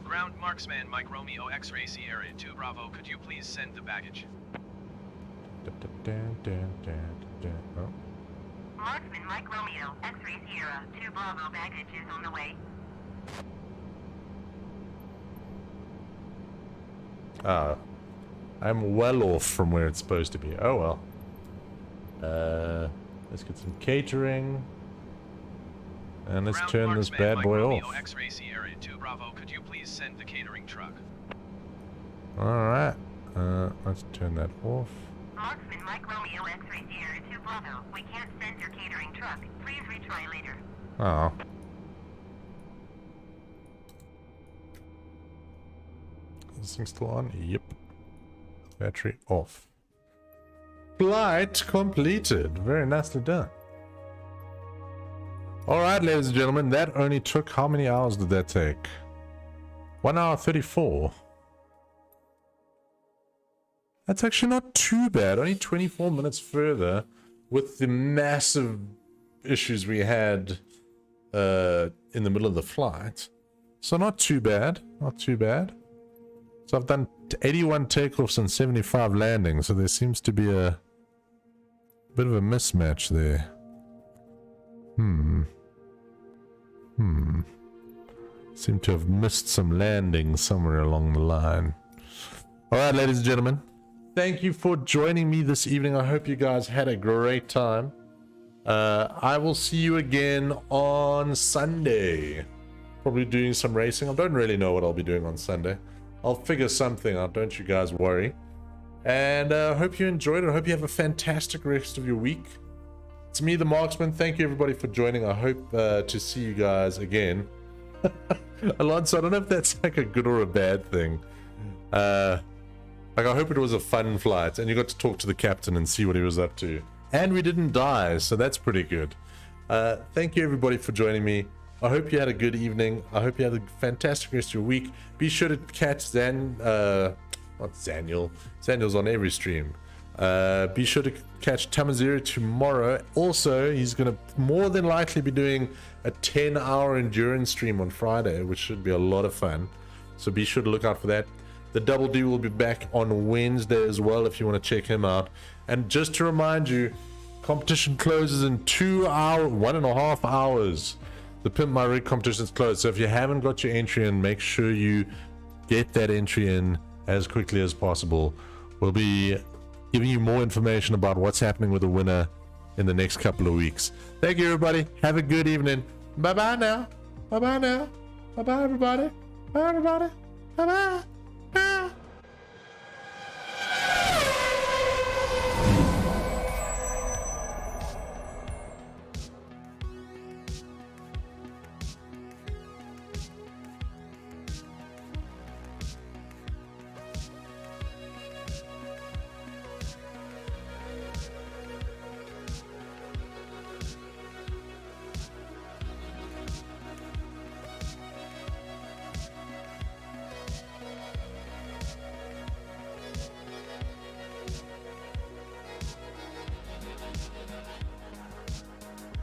Ground marksman Mike Romeo X-Ray Sierra 2 Bravo, could you please send the baggage? Oh. Marksman Mike Romeo, X-Ray Sierra 2 Bravo, baggage is on the way. I'm well off from where it's supposed to be. Oh well. Let's get some catering. And let's turn this bad boy off. X-Ray Sierra 2 Bravo, could you please send the catering truck? Alright. Let's turn that off. Marksman Mike Romeo, X-Ray Sierra 2 Bravo, we can't send your catering truck. Please retry later. Oh. Is this thing still on? Yep. Battery off. Flight completed. Very nicely done. Alright, ladies and gentlemen, that only took... How many hours did that take? 1 hour 34. That's actually not too bad. Only 24 minutes further with the massive issues we had in the middle of the flight. So not too bad. Not too bad. So I've done 81 takeoffs and 75 landings, so there seems to be a bit of a mismatch there. Seem to have missed some landings somewhere along the line. Alright, ladies and gentlemen, thank you for joining me this evening. I hope you guys had a great time. I will see you again on Sunday. Probably doing some racing. I don't really know what I'll be doing on Sunday. I'll figure something out, don't you guys worry. And I hope you enjoyed it. I hope you have a fantastic rest of your week. It's me, the Marksman. Thank you, everybody, for joining. I hope to see you guys again. Alonso, I don't know if that's like a good or a bad thing. Like, I hope it was a fun flight and you got to talk to the captain and see what he was up to. And we didn't die, so that's pretty good. Thank you, everybody, for joining me. I hope you had a good evening. I hope you had a fantastic rest of your week. Be sure to catch not Zaniel. Zaniel's on every stream. Be sure to catch Tamazero tomorrow. Also, he's going to more than likely be doing a 10-hour endurance stream on Friday, which should be a lot of fun. So be sure to look out for that. The Double D will be back on Wednesday as well if you want to check him out. And just to remind you, competition closes in 1.5 hours. The Pimp My Rig competition is closed. So if you haven't got your entry in, make sure you get that entry in as quickly as possible. We'll be giving you more information about what's happening with the winner in the next couple of weeks. Thank you, everybody. Have a good evening. Bye-bye now. Bye-bye now. Bye-bye, everybody. Bye, everybody. Bye-bye.